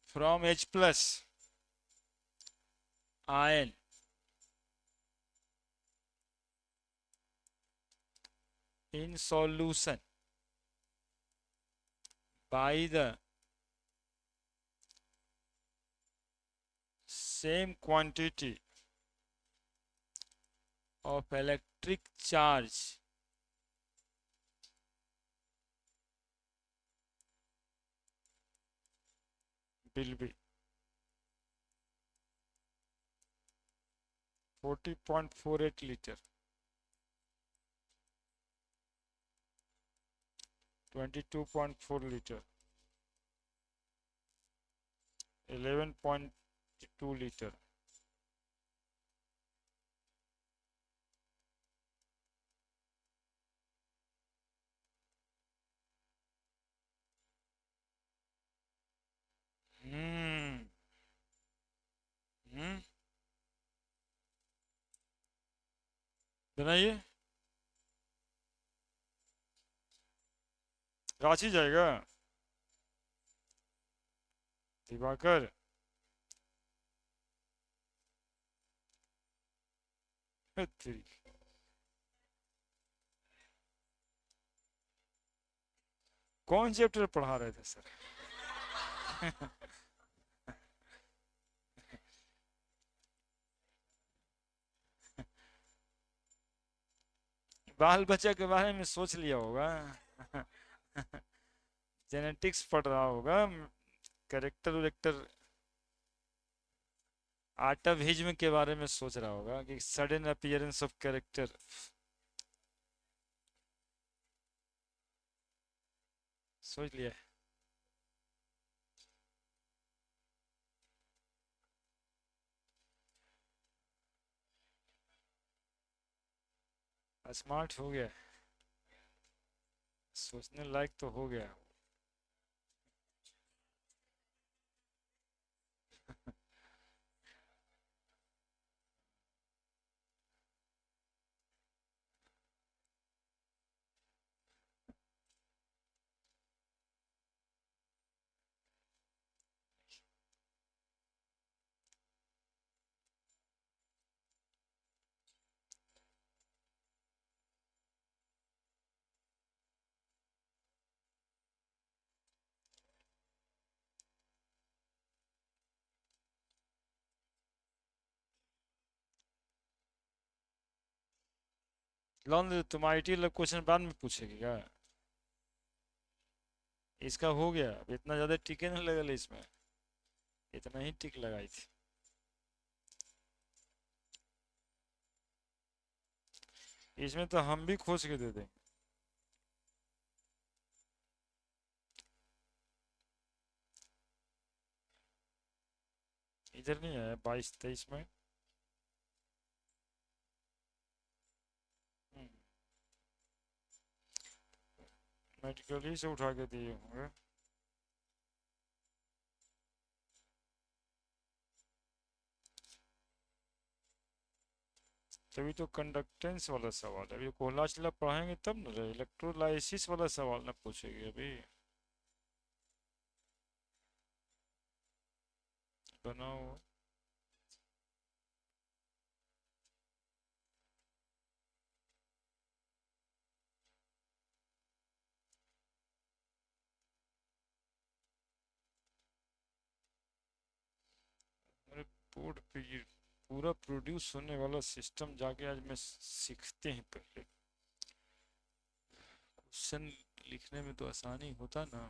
S1: from H plus ion in solution by the same quantity of electric charge will be 40.48 liter, 22.4 liter, 11.2 liter. हम्म हम्म बनाइए। रांची जाएगा दिवाकर? तेरी, कौन चैप्टर पढ़ा रहे थे सर? बाल बच्चा के बारे में सोच लिया होगा। जेनेटिक्स पढ़ रहा होगा, कैरेक्टर वैरेक्टर आटाविज्म के बारे में सोच रहा होगा कि सडन अपीयरेंस ऑफ कैरेक्टर। सोच लिया है। स्मार्ट हो गया, सोचने लायक तो हो गया। लॉन तुम आईटी लग क्वेश्चन बाद में पूछेगी क्या? इसका हो गया, अब इतना ज्यादा टिके ना लगल इसमें, इतना ही टिक लगाई थी। इसमें तो हम भी खोज के दे देंगे। इधर नहीं है 22-23 में। मेडिकल ही से उठा के दिए होंगे। तभी तो कंडक्टेंस वाला सवाल है, अभी कोहला चिल्ला पढ़ाएंगे तब ना इलेक्ट्रोलाइसिस वाला सवाल ना पूछेगी अभी। बनाओ। मेरे बोर्ड पे ये पूरा प्रोड्यूस होने वाला सिस्टम जाके आज मैं सीखते हैं पहले। क्वेश्चन लिखने में तो आसानी होता ना।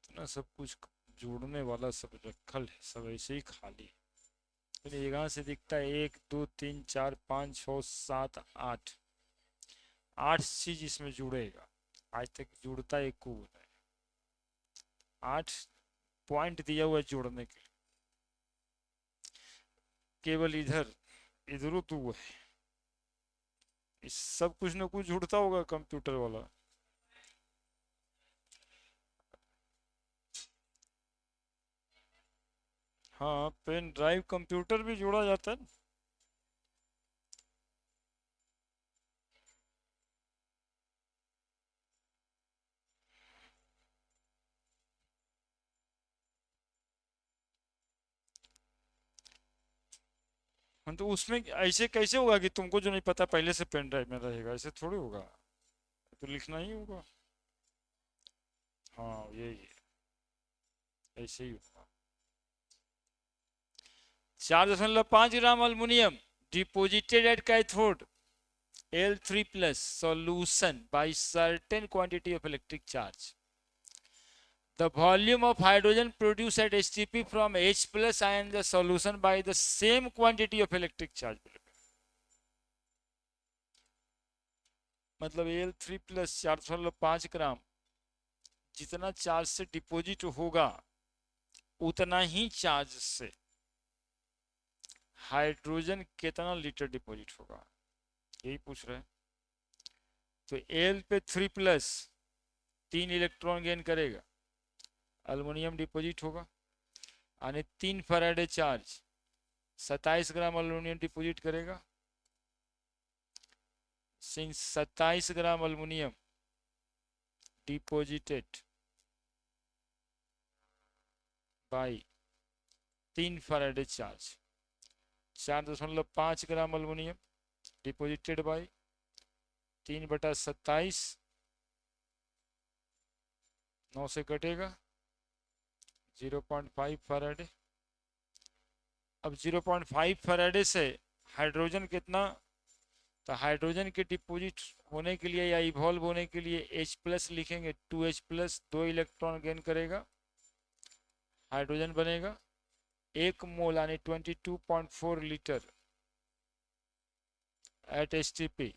S1: इतना सब कुछ जोड़ने वाला सब रखल है, सब ऐसे ही खाली है। फिर यहाँ से दिखता है 1 2 3 4 5 6 7 8, 8 चीज इसमें जुड़ेगा। आज तक जुड़ता एक को है, 8 पॉइंट दिया हुआ है जोड़ने के लिए, केवल इधर इधरों तो वो है। इस सब कुछ ना कुछ जुड़ता होगा कंप्यूटर वाला। हाँ, पेन ड्राइव कंप्यूटर भी जोड़ा जाता है ना। हाँ, तो उसमें ऐसे कैसे होगा कि तुमको जो नहीं पता पहले से पेन ड्राइव में रहेगा? ऐसे थोड़ी होगा, तो लिखना ही होगा। हाँ, यही है, ऐसे ही होगा। 4.5 gram aluminium deposited at cathode Al3+ solution by certain quantity of electric charge. The volume of hydrogen produced at HTP from H plus ion in the solution by the same quantity of electric charge. मतलब Al3+ 4.5 ग्राम जितना चार्ज से डिपोजिट होगा उतना ही चार्ज से हाइड्रोजन कितना लीटर डिपोजिट होगा, यही पूछ रहे हैं। तो Al पे 3+ 3 इलेक्ट्रॉन गेन करेगा, अल्मीनियम डिपोजिट होगा, यानी 3 फैराडे चार्ज 27 ग्राम अल्मीनियम डिपोजिट करेगा। Since 27 gram aluminium deposited by 3 Faraday charge, 4.5 gram aluminium deposited by 3/27, 9 से कटेगा 0.5 फैराडे। अब 0.5 फैराडे से हाइड्रोजन कितना, तो हाइड्रोजन के डिपोजिट होने के लिए या इवॉल्व होने के लिए H+ लिखेंगे, 2H+, 2 इलेक्ट्रॉन गेन करेगा, हाइड्रोजन बनेगा। 1 मोल यानी 22.4 litre at HTP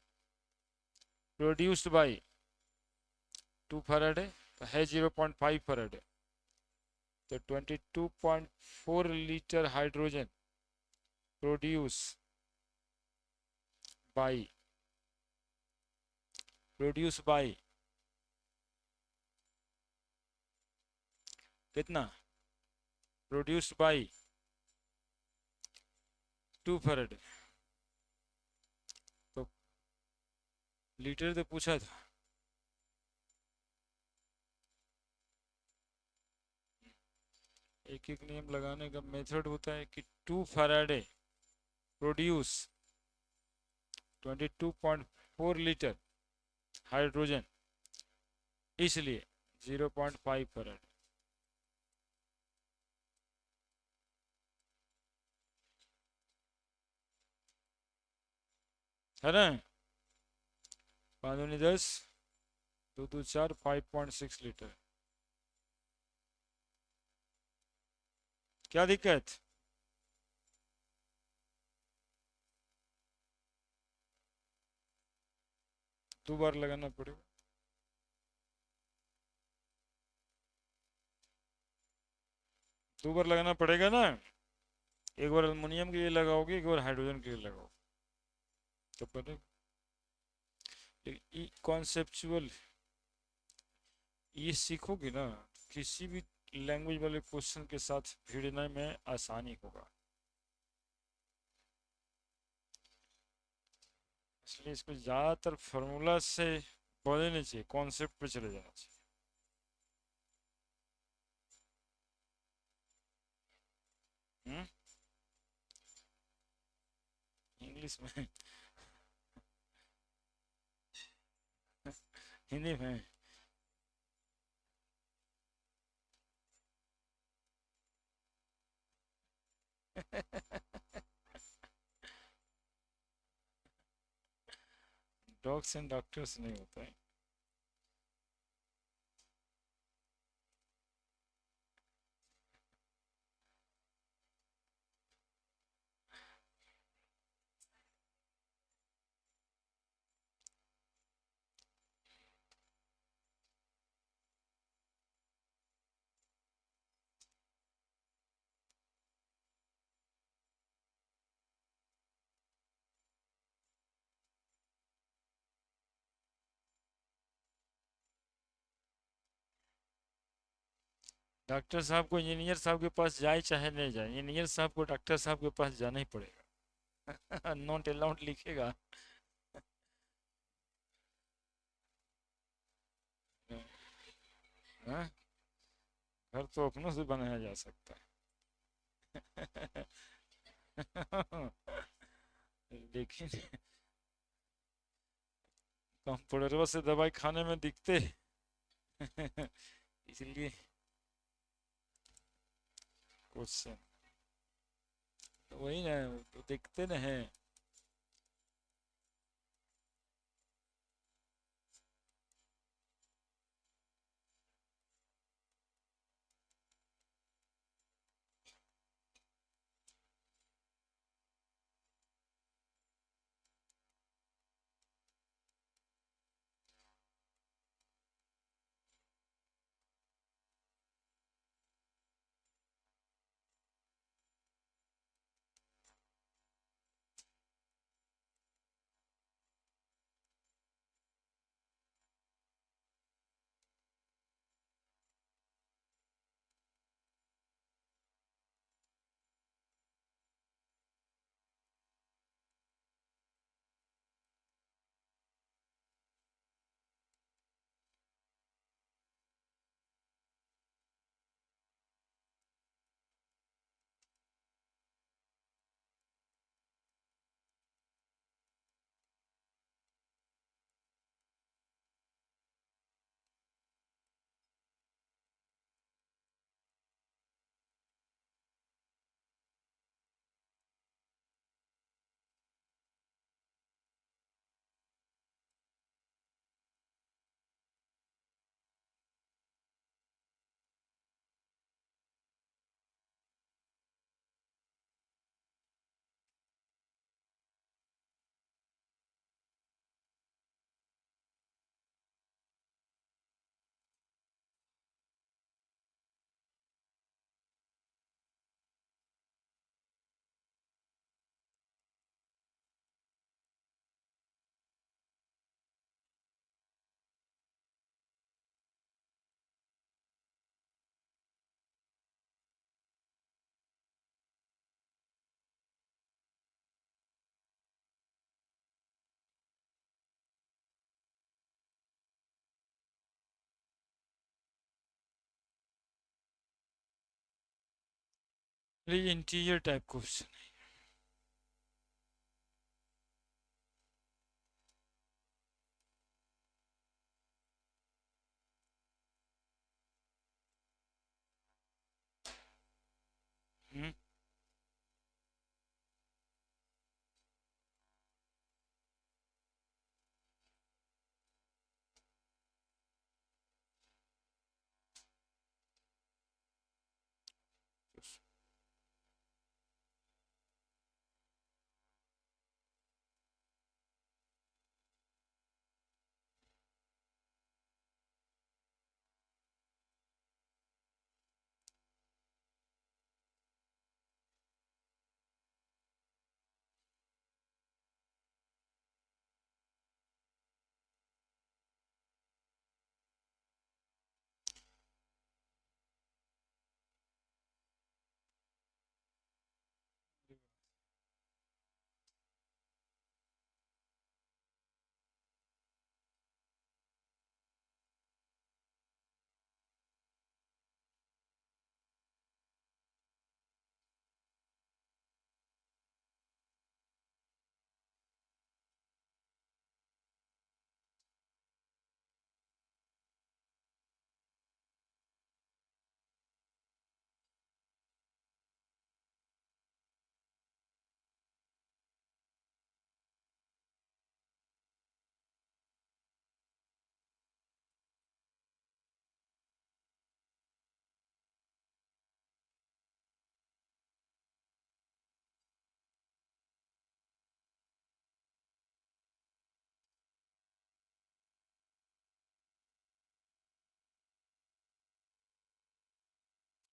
S1: produced by 2 Faraday, तो है 0.5 फैराडे, तो 22.4 लीटर हाइड्रोजन प्रोड्यूस बाई कितना, प्रोड्यूस्ड बाई 2 फैराडे। तो लीटर तो पूछा था, एक एक नियम लगाने का मेथड होता है कि 2 फैराडे प्रोड्यूस 22.4 लीटर हाइड्रोजन, इसलिए 0.5 फैराडे। है ना, 5 दूनी 10, 2 2 4, 5.6 लीटर। क्या दिक्कत? दो बार लगाना पड़ेगा। दो बार लगाना पड़ेगा ना, एक बार अल्मीनियम के लिए लगाओगे, एक बार हाइड्रोजन के लिए लगाओगे, तो पड़ेगा। लेकिन कॉन्सेप्चुअल ये सीखोगे ना, किसी भी लैंग्वेज वाले क्वेश्चन के साथ भिड़ने में आसानी होगा। इसलिए इसको ज़्यादातर फार्मूला से पढ़े नहीं चाहिए, कॉन्सेप्ट पे चले जाना चाहिए। इंग्लिश में हिंदी में डॉग्स एंड डॉक्टर्स नहीं होता है। डॉक्टर साहब को इंजीनियर साहब के पास जाए चाहे नहीं जाए, इंजीनियर साहब को डॉक्टर साहब के पास जाना ही पड़ेगा। नॉट अलाउड लिखेगा। हाँ? घर तो अपनों से बनाया जा सकता है। लेकिन कंप्यूटरवा से दवाई खाने में दिखते। इसलिए क्वेश्चन तो वही ना, तो दिखते न है। ये इंटीरियर टाइप क्वेश्चन है।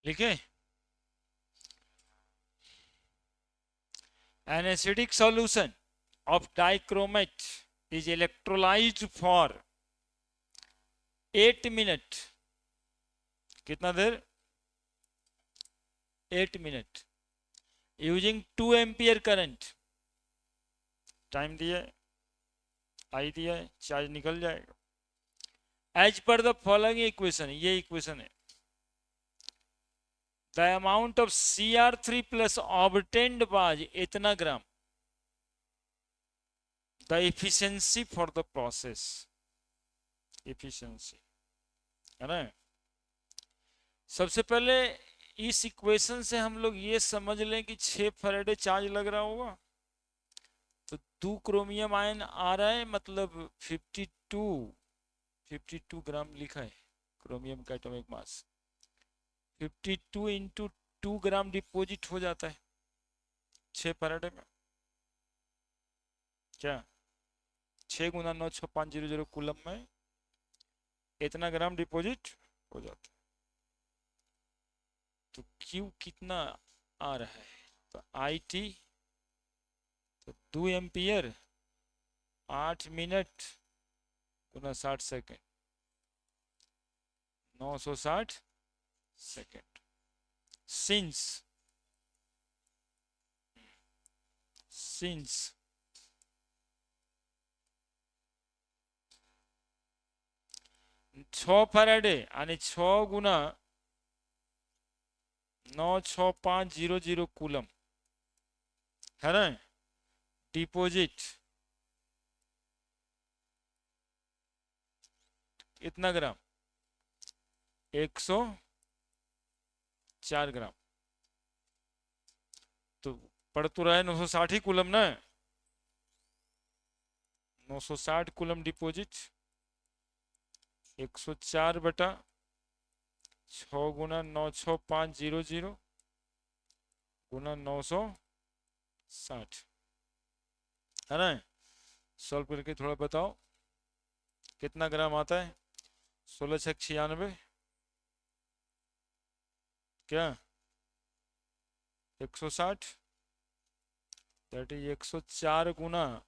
S1: लिखे, an acidic solution of dichromate is electrolyzed for 8 minute, कितना देर, 8 minute, using 2 ampere current, time दिया है, आई दिया है, चार्ज निकल जाएगा। As per the following equation, ये इक्वेशन है, the amount of Cr3 plus obtained was इतना ग्राम, the efficiency for the process, efficiency है ना। सबसे पहले इस इक्वेशन से हम लोग ये समझ लें कि 6 फैराडे चार्ज लग रहा होगा, तो 2 क्रोमियम आयन आ रहा है, मतलब 52 ग्राम लिखा है क्रोमियम का एटॉमिक मास, 52 इंटू 2 ग्राम डिपोजिट हो जाता है 6 फैराडे में, क्या 6 गुना 96500 कूलम में इतना ग्राम डिपोजिट हो जाता है। तो क्यू कितना आ रहा है, तो आई टी, तो 2 एम्पियर 8 मिनट गुना 60 सेकेंड, 960 सेकेंड। सिंस 6 फॅरेडे आणि 6 गुना 96500 कूलम है ना, डिपॉजिट इतना ग्राम 104 ग्राम, तो पड़ तो रहा है 960 ही कूलम ना, 960 कूलम डिपॉजिट 104 बटा 6 गुना 96500 गुना 960 है ना। सॉल्व करके थोड़ा बताओ कितना ग्राम आता है, 1696 क्या 160, दैट इज 104 गुना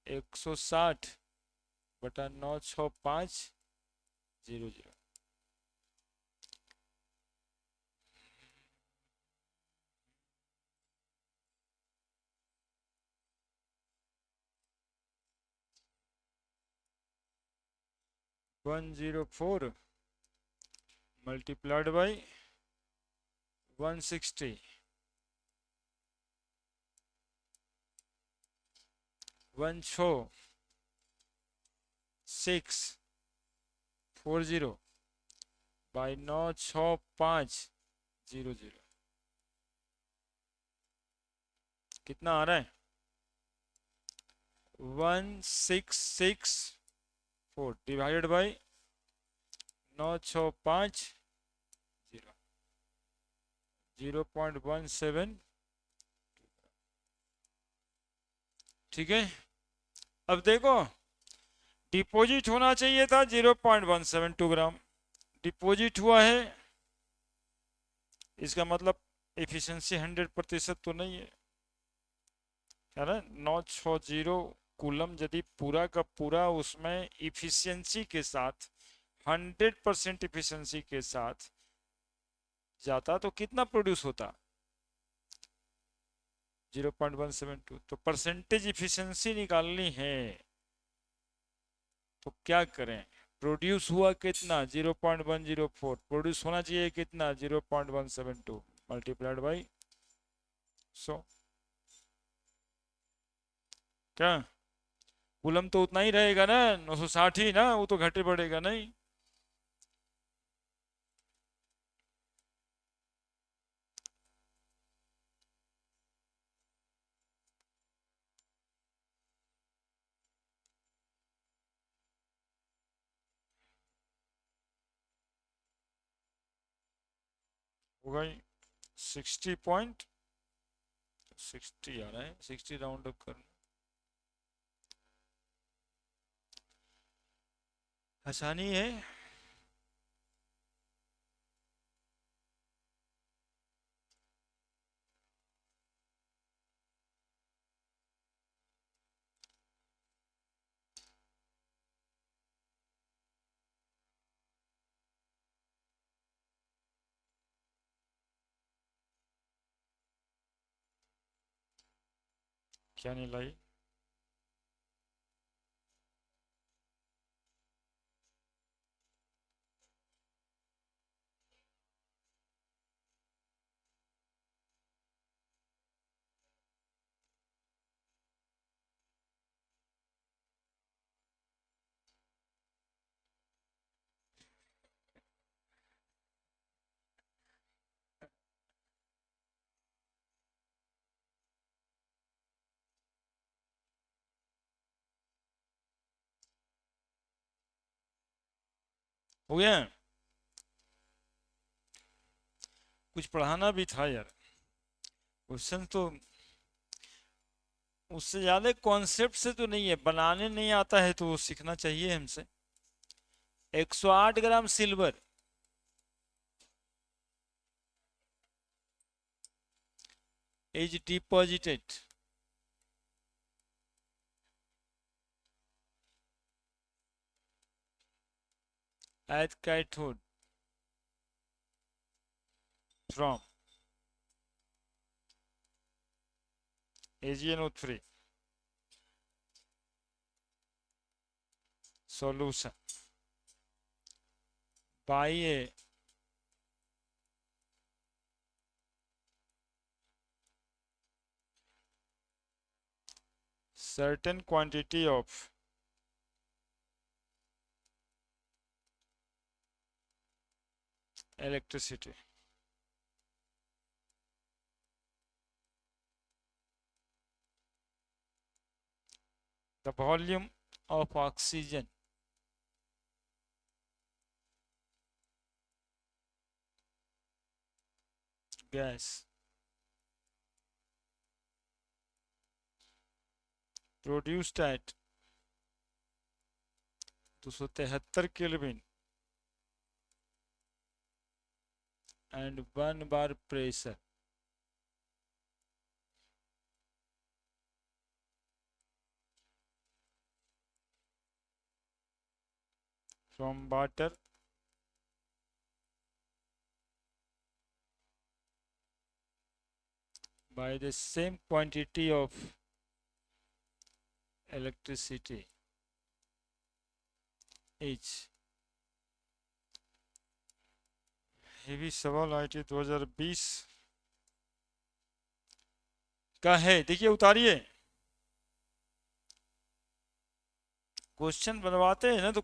S1: 160 बटा 96500, $104 multiplied by 160, 14640 बाई 96500 कितना आ रहा है, 1664 डिवाइडेड बाई 965 0.17, ठीक है। अब देखो डिपॉजिट होना चाहिए था 0.172 ग्राम, डिपॉजिट हुआ है, इसका मतलब एफिशिएंसी 100% तो नहीं है, है ना। 960 कूलम यदि पूरा का पूरा उसमें इफिशियंसी के साथ 100% इफिशियंसी के साथ जाता तो कितना प्रोड्यूस होता, 0.172, तो परसेंटेज इफिशियंसी निकालनी है, तो क्या करें, प्रोड्यूस हुआ कितना 0.104, प्रोड्यूस होना चाहिए कितना 0.172 मल्टीप्लाइड बाई 100, क्या कूलम तो उतना ही रहेगा ना 960 ही ना, वो तो घटे बढ़ेगा नहीं। होगा 60.60 आ रहा है, 60 राउंड अप कर, आसानी है। क्या नहीं लाई? हो गया? कुछ पढ़ाना भी था यार। क्वेश्चन तो उससे ज्यादा कॉन्सेप्ट से तो नहीं है, बनाने नहीं आता है तो वो सीखना चाहिए हमसे। 108 gram silver is deposited at cathode from AgNO3 solution by a certain quantity of electricity. The volume of oxygen gas produced at 273 Kelvin and 1 bar pressure from water by the same quantity of electricity is। ये भी सवाल IIT 2020 का है। देखिए उतारिए, क्वेश्चन बनवाते हैं ना तो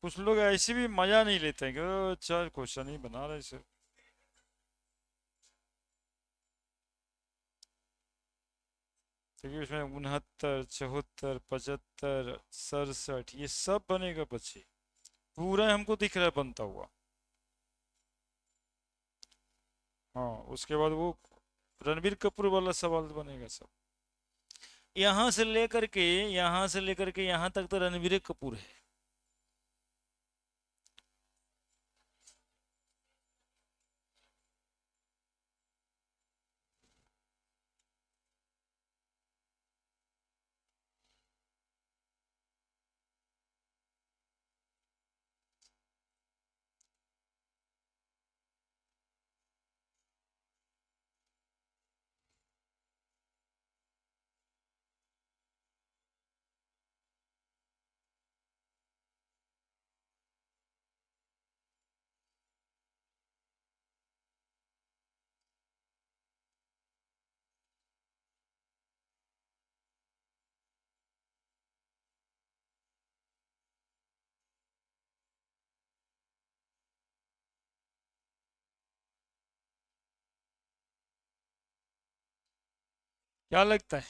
S1: कुछ लोग ऐसे भी मजा नहीं लेते हैं कि अच्छा क्वेश्चन ही बना रहे सर। देखिए उसमें 69, 74, 75, 67 ये सब बनेगा बच्चे, पूरा हमको दिख रहा है बनता हुआ। हाँ उसके बाद वो रणबीर कपूर वाला सवाल बनेगा सब। यहाँ से लेकर के यहाँ से लेकर के यहाँ तक तो रणबीर कपूर है। क्या लगता है?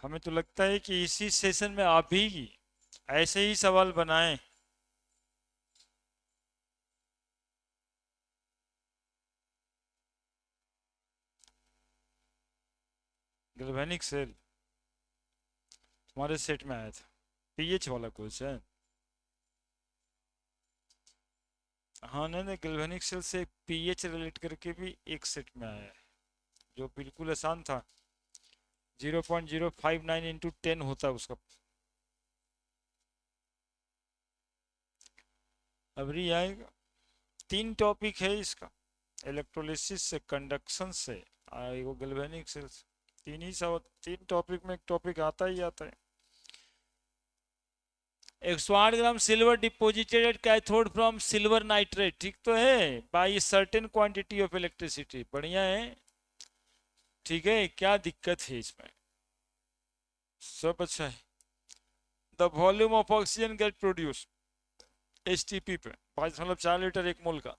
S1: हमें तो लगता है कि इसी सेशन में आप भी ऐसे ही सवाल बनाएं। गैल्वेनिक सेल तुम्हारे सेट में आया था, पीएच वाला क्वेश्चन। हाँ नहीं नहीं, गैल्वेनिक सेल से पीएच रिलेट करके भी एक सेट में आया है जो बिल्कुल आसान था। 0.059 इंटू 10 होता है उसका। अभी आएगा। 3 टॉपिक है इसका, इलेक्ट्रोलिसिस से, कंडक्शन से वो गैल्वेनिक सेल्स। तीन टॉपिक में एक टॉपिक आता ही आता है। 108 gram silver deposited at cathode from silver nitrate, ठीक तो है, by certain quantity of electricity, बढ़िया है। ठीक है, क्या दिक्कत है इसमें? सब अच्छा है। The volume of oxygen get produce STP पे 5.4 लीटर 1 मोल का,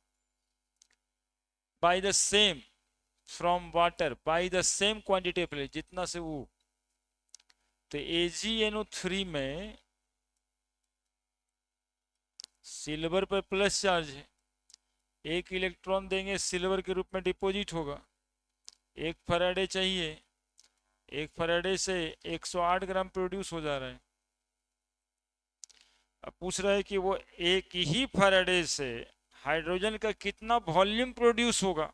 S1: by the same from water by the same quantity of, जितना से वो, तो AgNO3 में सिल्वर पर प्लस चार्ज है, एक इलेक्ट्रॉन देंगे सिल्वर के रूप में डिपॉजिट होगा, 1 फैराडे चाहिए, 1 फैराडे से 108 ग्राम प्रोड्यूस हो जा रहा है। अब पूछ रहा है कि वो एक ही फैराडे से हाइड्रोजन का कितना वॉल्यूम प्रोड्यूस होगा।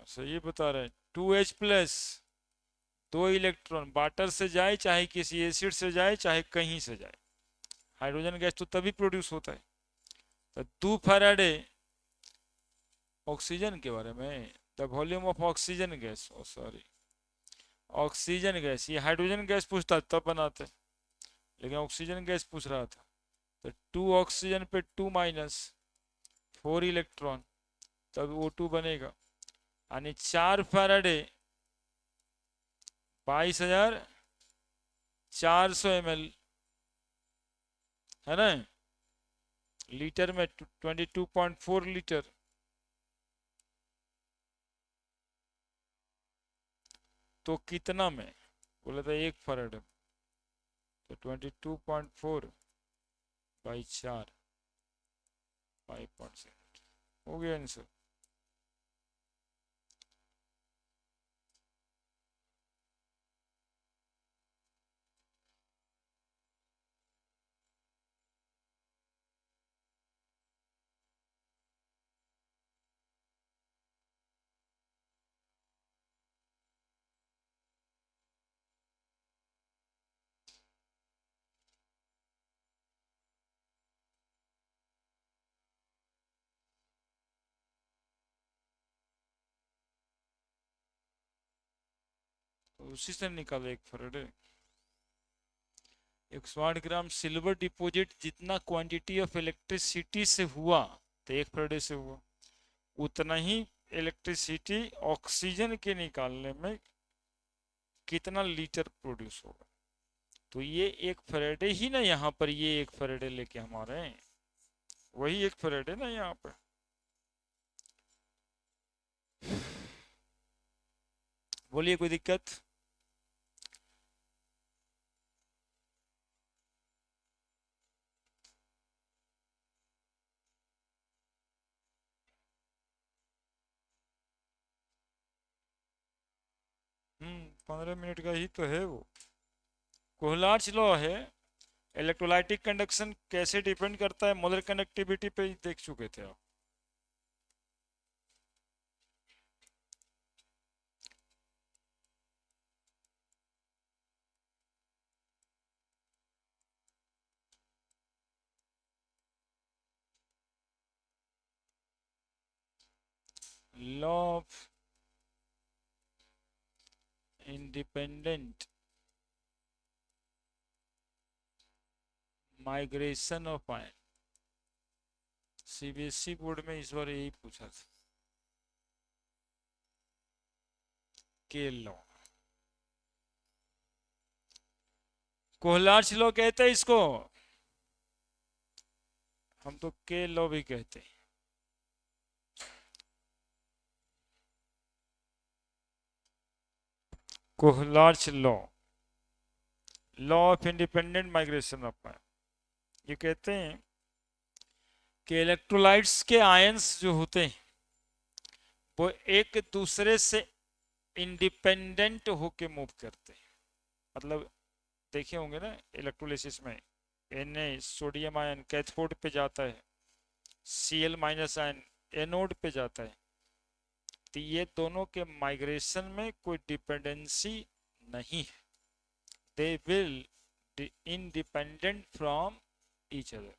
S1: सही बता रहे हैं, 2H+, 2 इलेक्ट्रॉन वाटर से जाए चाहे किसी एसिड से जाए चाहे कहीं से जाए, हाइड्रोजन गैस तो तभी प्रोड्यूस होता है। तो 2 फैराडे ऑक्सीजन के बारे में, the volume of oxygen gas, oh sorry oxygen gas, ये हाइड्रोजन गैस पूछता तब बनाते, लेकिन ऑक्सीजन गैस पूछ रहा था। तो 2 ऑक्सीजन पे 2 - 4 इलेक्ट्रॉन, तब O2 बनेगा, यानी 4 फैराडे 22,400 ml, है ना, लीटर में 22.4 लीटर। तो कितना में बोला था, 1 फैराडे, तो 22.4/4 5.7 हो गया आंसर। तो उसी से निकाला 1 फैराडे। 108 ग्राम सिल्वर डिपॉजिट जितना क्वांटिटी ऑफ इलेक्ट्रिसिटी से हुआ, तो 1 फैराडे से हुआ, उतना ही इलेक्ट्रिसिटी ऑक्सीजन के निकालने में कितना लीटर प्रोड्यूस होगा। तो ये 1 फैराडे ही ना, यहाँ पर ये 1 फैराडे लेके हम आ रहे हैं, वही 1 फैराडे ना यहाँ पर। बोलिए कोई दिक्कत? 15 मिनट का ही तो है वो। कोहलार्च लॉ है, इलेक्ट्रोलाइटिक कंडक्शन कैसे डिपेंड करता है, मोलर कंडक्टिविटी पे देख चुके थे आप। Law of independent migration of ion, CBSE board में इस बार यही पूछा था, के लॉ, कोहलार्च लॉ कहते हैं इसको, हम तो के लॉ भी कहते हैं। Kohlrausch law, law of independent migration of ion, ये कहते हैं कि इलेक्ट्रोलाइट्स के आयंस जो होते हैं वो एक दूसरे से इंडिपेंडेंट होके मूव करते हैं। मतलब देखे होंगे ना इलेक्ट्रोलिसिस में, Na सोडियम आयन कैथोड पे जाता है, Cl- आयन एनोड पे जाता है, तो ये दोनों के माइग्रेशन में कोई डिपेंडेंसी नहीं है, they will independent from each other,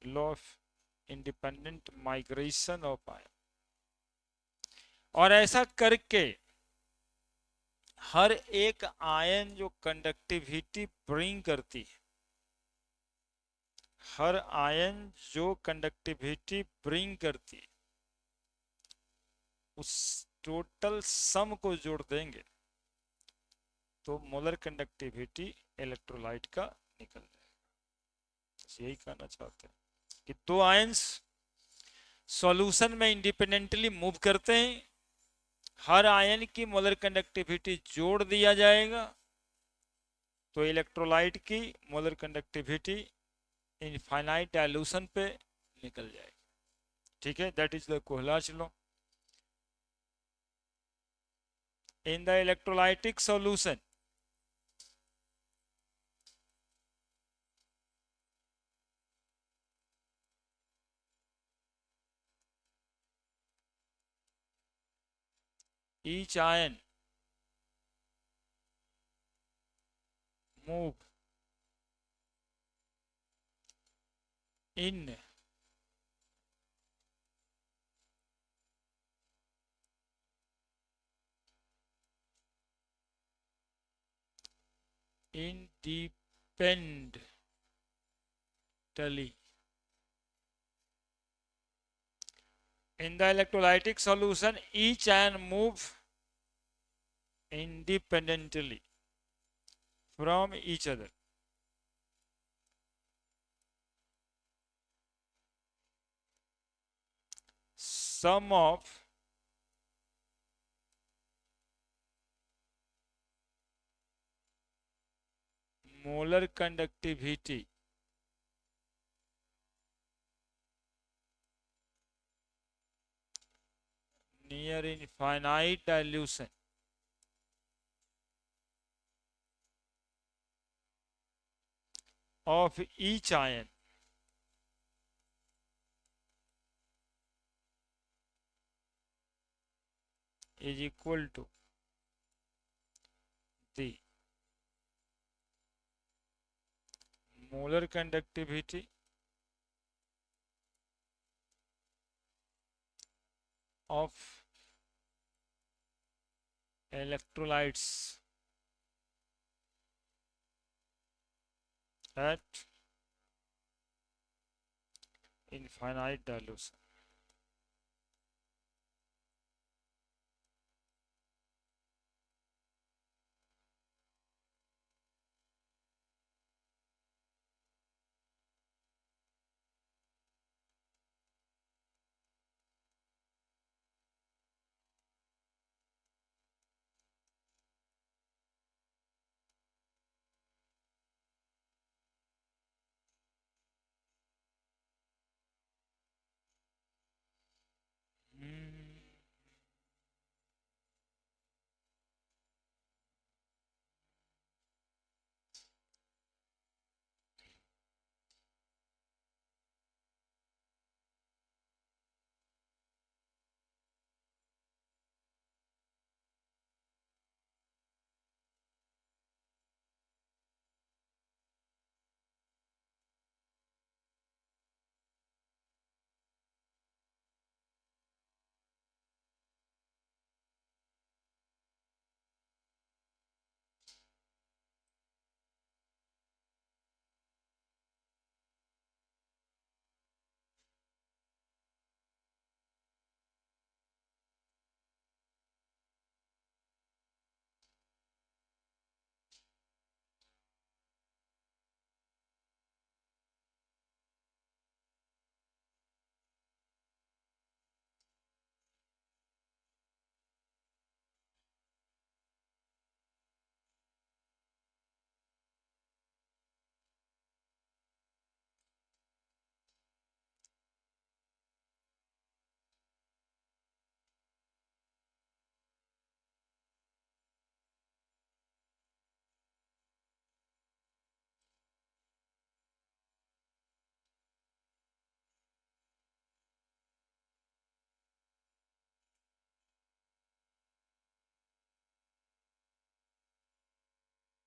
S1: law of independent migration of ion. और ऐसा करके हर एक आयन जो कंडक्टिविटी ब्रिंग करती है, हर आयन जो कंडक्टिविटी ब्रिंग करती है, उस टोटल सम को जोड़ देंगे तो मोलर कंडक्टिविटी इलेक्ट्रोलाइट का निकल जाएगा। बस यही कहना चाहते हैं कि दो आयंस सॉल्यूशन में इंडिपेंडेंटली मूव करते हैं, हर आयन की मोलर कंडक्टिविटी जोड़ दिया जाएगा तो इलेक्ट्रोलाइट की मोलर कंडक्टिविटी इनफाइनाइट डायल्यूशन पे निकल जाएगी। ठीक है, that is the Kohlrausch law. In the electrolytic solution each ion move in independently in the electrolytic solution. Each ion move independently from each other. Sum of molar conductivity near infinite dilution of each ion is equal to the molar conductivity of electrolytes at infinite dilution.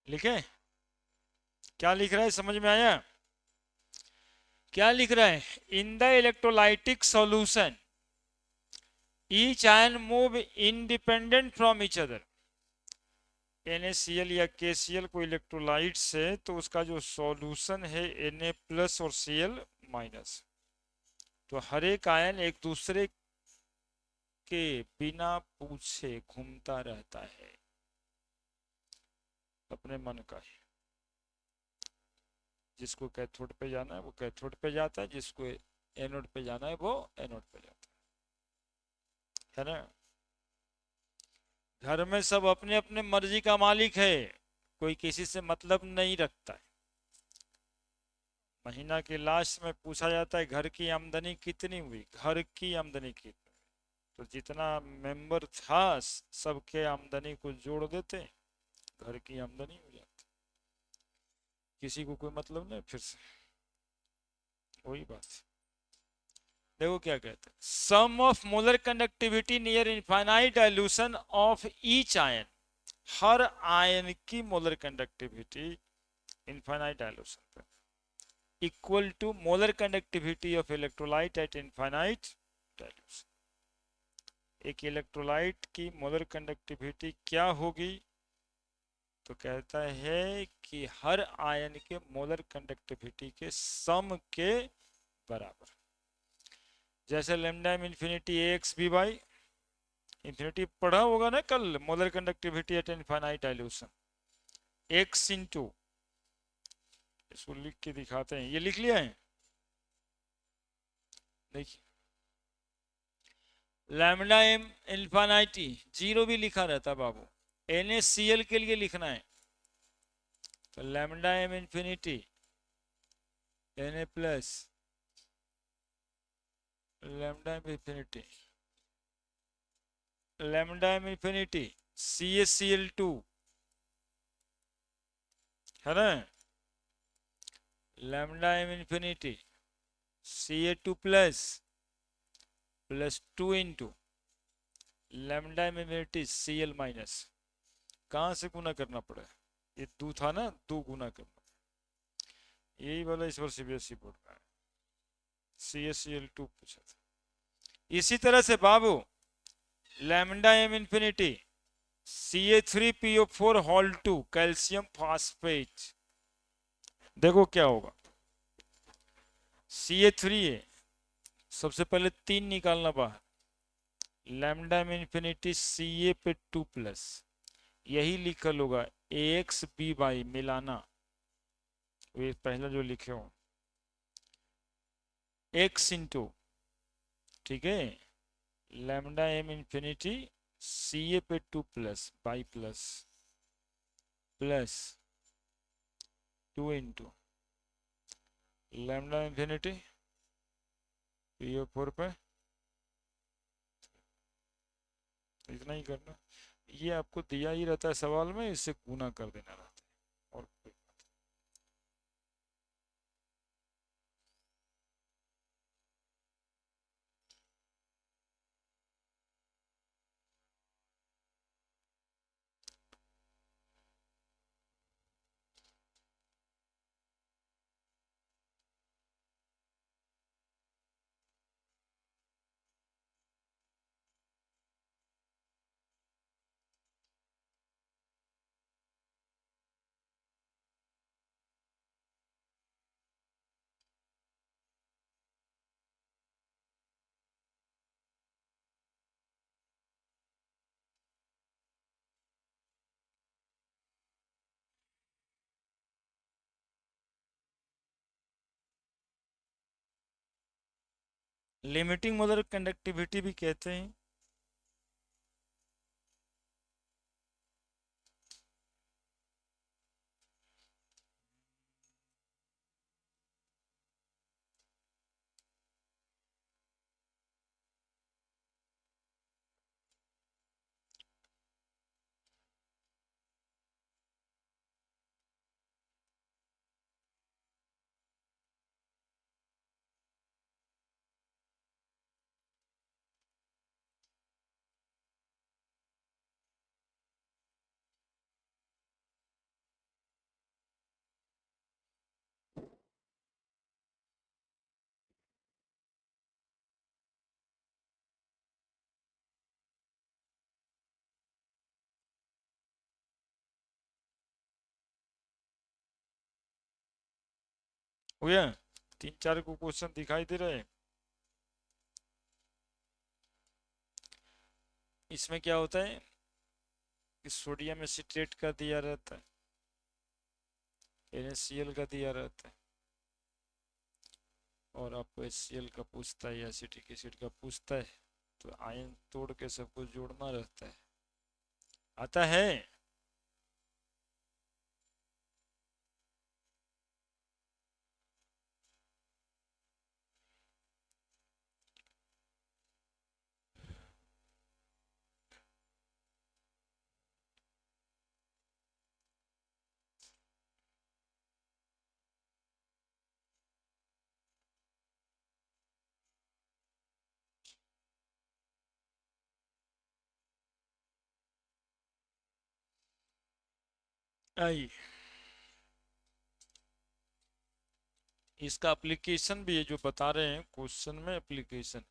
S1: लिखे? क्या लिख रहा है, समझ में आया? क्या लिख रहा है? इन the electrolytic solution each ion move independent from each other. NaCl या KCl को इलेक्ट्रोलाइट से, तो उसका जो सॉल्यूशन है Na प्लस और Cl माइनस, तो हर एक आयन एक दूसरे के बिना पूछे घूमता रहता है अपने मन का ही। जिसको कैथोड पे जाना है वो कैथोड पे जाता है, जिसको एनोड पे जाना है वो एनोड पे जाता है ना। घर में सब अपने अपने मर्जी का मालिक है, कोई किसी से मतलब नहीं रखता है। महीना के लास्ट में पूछा जाता है घर की आमदनी कितनी हुई, घर की आमदनी कितनी, तो जितना मेंबर था सबके आमदनी को जोड़ देते, घर की आमदनी हो जाती, किसी को कोई मतलब नहीं फिर से। वही बात, देखो क्या कहते हैं, sum of molar conductivity near infinite dilution of each ion. हर आयन की मोलर कंडक्टिविटी इनफाइनाइट डाइल्यूशन पे equal to molar conductivity of electrolyte at infinite dilution. एक इलेक्ट्रोलाइट की मोलर कंडक्टिविटी क्या होगी, तो कहता है कि हर आयन के मोलर कंडक्टिविटी के सम के बराबर। जैसे lambda infinity X B by infinity पढ़ा होगा ना कल, molar conductivity at infinite dilution, X into, इसको लिख के दिखाते हैं, ये लिख लिया है, देखिए लैम्डा एम इन्फानाइटी, जीरो भी लिखा रहता बाबू, NaCl के लिए लिखना है, तो lambda M infinity Na plus lambda M infinity, lambda M infinity CaCl2 है ना, lambda M infinity Ca2 plus plus 2 into lambda M infinity Cl minus. कहाँ से गुना करना पड़ा, ये 2 था ना, 2 गुना करना, यही वाला इस बार CBSE बोर्ड में CaCl2 पूछा था। इसी तरह से बाबू lambda M infinity Ca3PO4 whole 2 calcium phosphate, देखो क्या होगा, Ca3 है, सबसे पहले 3 निकालना बाहर, लैम्डा एम इन्फिनिटी Ca पे 2 प्लस, यही लिखल होगा AXB बाई मिलाना, ये पहला जो लिखे हो x इंटू, ठीक है, लैम्डा एम इन्फिनिटी Ca पे 2 plus by plus plus 2 into lambda infinity PO4 पे, इतना ही करना, ये आपको दिया ही रहता है सवाल में, इससे गुना कर देना रहता है और कोई। लिमिटिंग मोलर कंडक्टिविटी भी कहते हैं। हो गया। 3-4 को क्वेश्चन दिखाई दे रहे हैं। इसमें क्या होता है कि सोडियम एसिटेट का दिया रहता है, NaCl का दिया रहता है, और आपको HCl का पूछता है या एसिटिक एसिड का पूछता है, तो आयन तोड़ के सबको जोड़ना रहता है। आता है। आई, इसका एप्लीकेशन भी है जो बता रहे हैं क्वेश्चन में। एप्लीकेशन,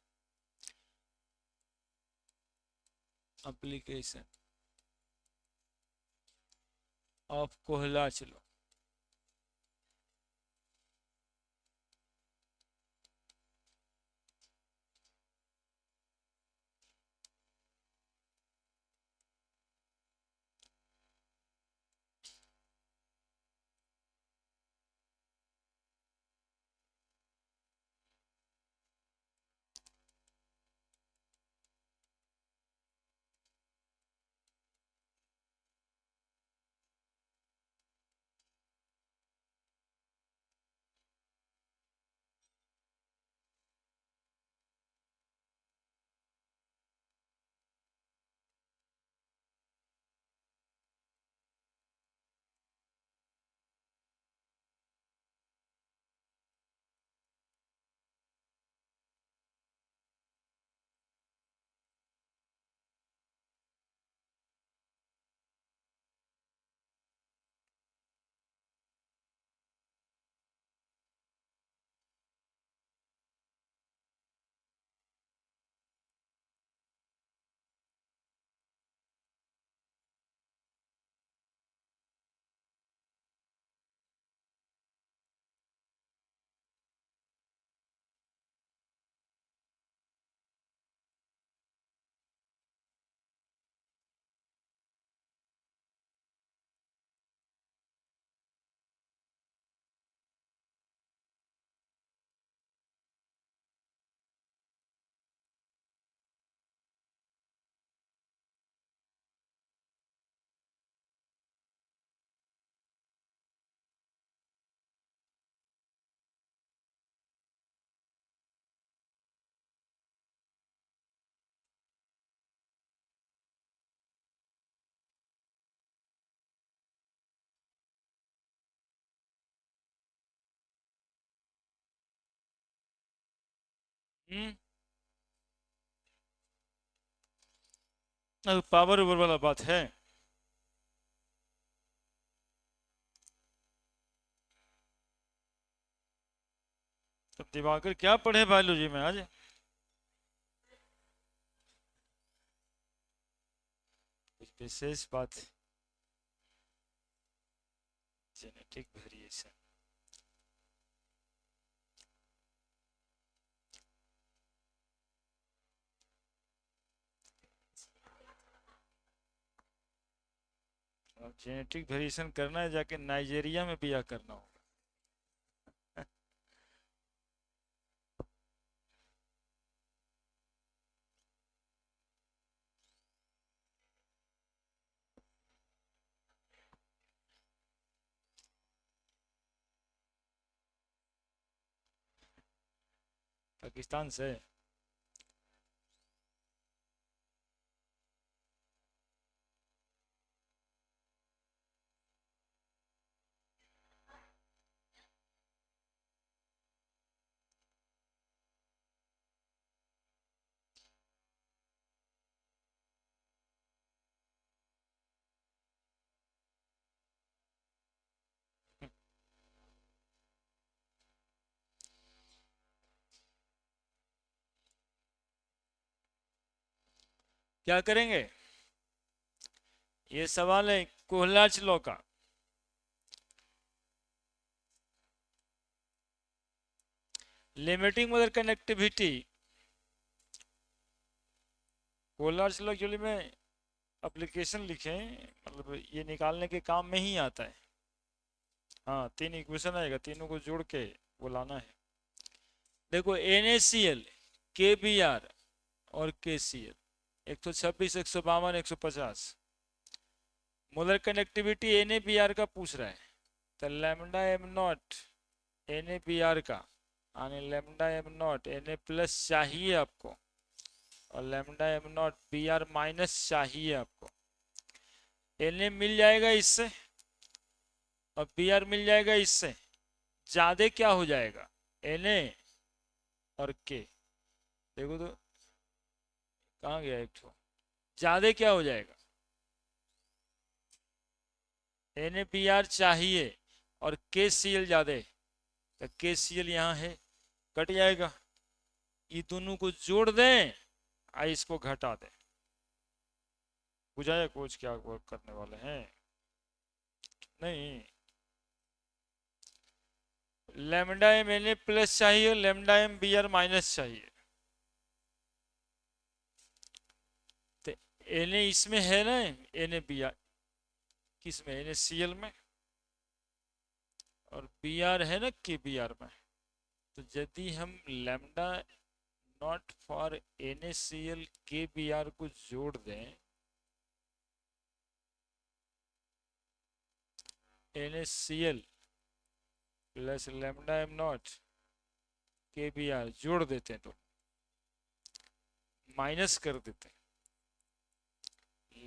S1: एप्लीकेशन ऑफ कोहला, चलो। पावर ओवर वाला बात है। तो दिवाकर क्या पढ़े बायोलॉजी में आज? कुछ विशेष बात? Genetic variation. जेनेटिक वेरिएशन करना है, जाके नाइजीरिया में बिया करना होगा। पाकिस्तान से। क्या करेंगे? ये सवाल है कोहलाच लॉ का। Limiting molar conductivity polar slow actually में एप्लीकेशन लिखें, मतलब ये निकालने के काम में ही आता है। हाँ, 3 इक्वेशन आएगा, तीनों को जोड़ के वो लाना है। देखो NaCl, KBr और KCl 126, 152, 150। मोलर कंडक्टिविटी NaBr का पूछ रहा है, तो लैम्डा एम नॉट NaBr का यानी lambda am not Na plus चाहिए आपको, और lambda am not Br minus चाहिए आपको। Na मिल जाएगा इससे और Br मिल जाएगा इससे, ज्यादा क्या हो जाएगा Na और K। देखो तो कहाँ गया एक तो, ज्यादा क्या हो जाएगा, NaBr चाहिए और KCl ज्यादा, तो KCl यहाँ है, कट जाएगा। ये दोनों को जोड़ दें और इसको घटा दें। बुझाया कोच क्या वर्क करने वाले हैं? नहीं, लैम्डा एम Na प्लस चाहिए, लैम्डा एम Br माइनस चाहिए। तो Na इसमें है ना, NaBr किस में, NaCl में, और Br है ना KBr में। तो यदि हम lambda naught for NaCl KBr को जोड़ दें, NaCl plus lambda am not KBr जोड़ देते हैं तो माइनस कर देते हैं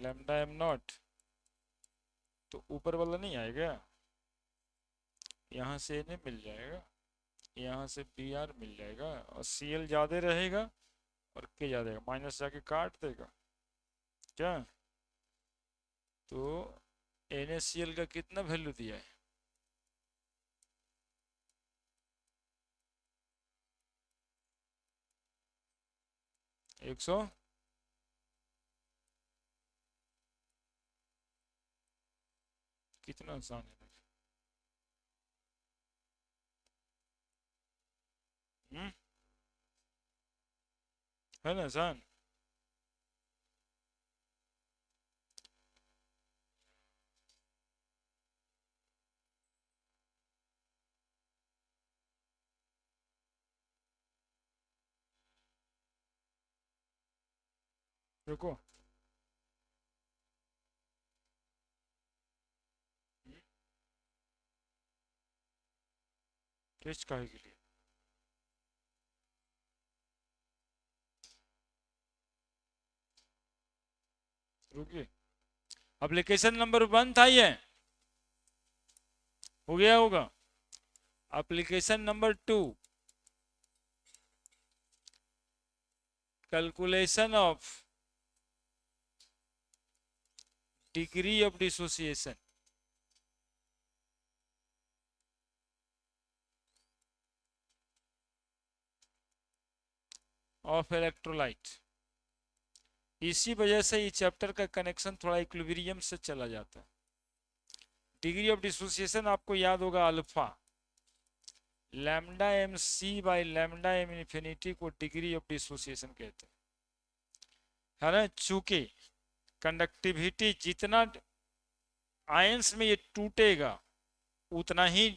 S1: लैम्डा एम नॉट, तो ऊपर वाला नहीं आएगा, यहाँ से Na मिल जाएगा, यहाँ से Br मिल जाएगा, और Cl ज्यादा रहेगा और K ज्यादा रहेगा, माइनस जाके काट देगा क्या। तो NaCl का कितना वैल्यू दिया है, एक सौ, कितना आसान है। है ना आसान। रुको, टेस्ट काहे के लिए, रुकिए। एप्लीकेशन नंबर 1 था ये, हो गया होगा। Application number 2, calculation of degree of dissociation of electrolyte. इसी वजह से इस चैप्टर का कनेक्शन थोड़ा इक्विलिब्रियम से चला जाता है। डिग्री ऑफ डिसोसिएशन आपको याद होगा alpha, lambda M C by lambda M infinity को डिग्री ऑफ डिसोसिएशन कहते हैं, है ना। चूंकि कंडक्टिविटी जितना आयंस में ये टूटेगा उतना ही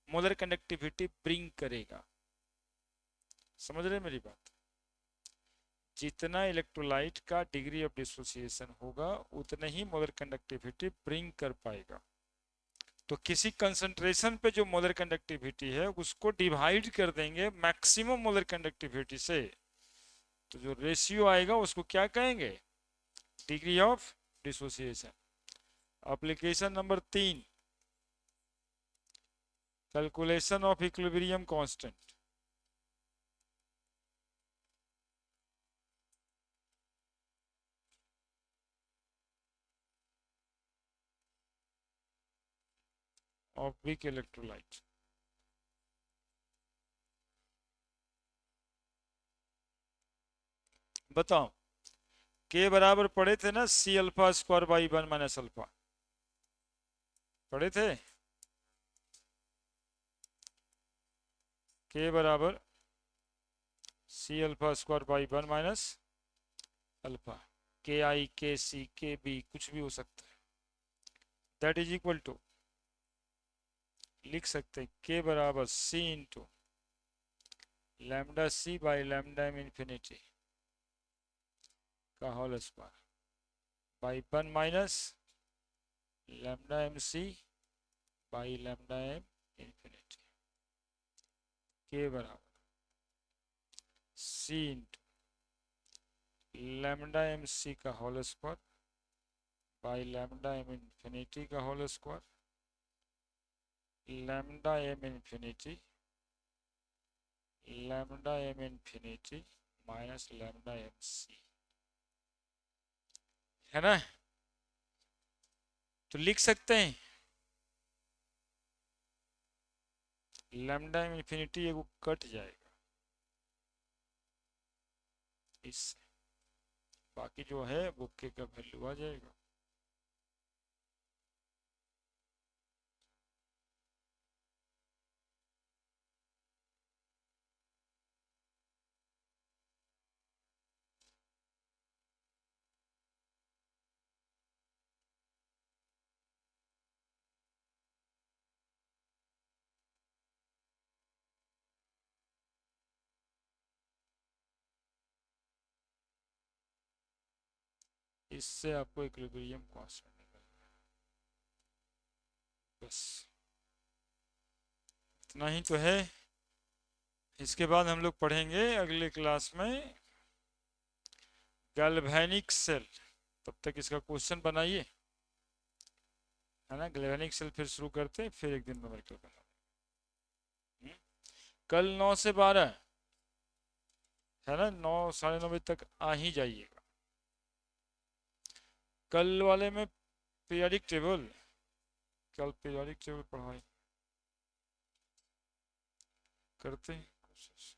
S1: मोलर कंडक्टिविटी ब्रिंग करेगा, समझ रहे मेरी बात। जितना इलेक्ट्रोलाइट का डिग्री ऑफ डिसोसिएशन होगा उतना ही मोलर कंडक्टिविटी ब्रिंग कर पाएगा। तो किसी कंसंट्रेशन पे जो मोलर कंडक्टिविटी है उसको डिवाइड कर देंगे मैक्सिमम मोलर कंडक्टिविटी से, तो जो रेशियो आएगा उसको क्या कहेंगे, degree of dissociation. Application number 3, calculation of equilibrium constant. Of weak electrolyte. बताओ, के बराबर पढ़े थे ना, C alpha square by 1 minus alpha, पढ़े थे। के बराबर C alpha square by 1 minus alpha, K I के सी के बी कुछ भी हो सकता है, दैट इज इक्वल टू, लिख सकते हैं के बराबर C into lambda C by lambda M infinity का whole square by 1 minus lambda M C by lambda M infinity, के बराबर C into lambda M C का whole square by lambda M infinity का whole square, lambda M infinity minus lambda M C, है ना। तो लिख सकते हैं लैम्डा एम इंफिनिटी वो कट जाएगा इससे, बाकी जो है वो के का वैल्यू आ जाएगा। इससे आपको इक्विलिब्रियम कांस्टेंट निकलेगा। बस इतना ही तो है। इसके बाद हम लोग पढ़ेंगे अगले क्लास में गैल्वेनिक सेल। तब तक इसका क्वेश्चन बनाइए, है ना। गैल्वेनिक सेल फिर शुरू करते हैं, फिर एक दिन न्यूमेरिकल बना। कल 9 से 12 है ना, 9 साढ़े 9 बजे तक आ ही जाइएगा। कल वाले में पीरियोडिक टेबल, कल पीरियोडिक टेबल पढ़ाई करते हैं कोशिश।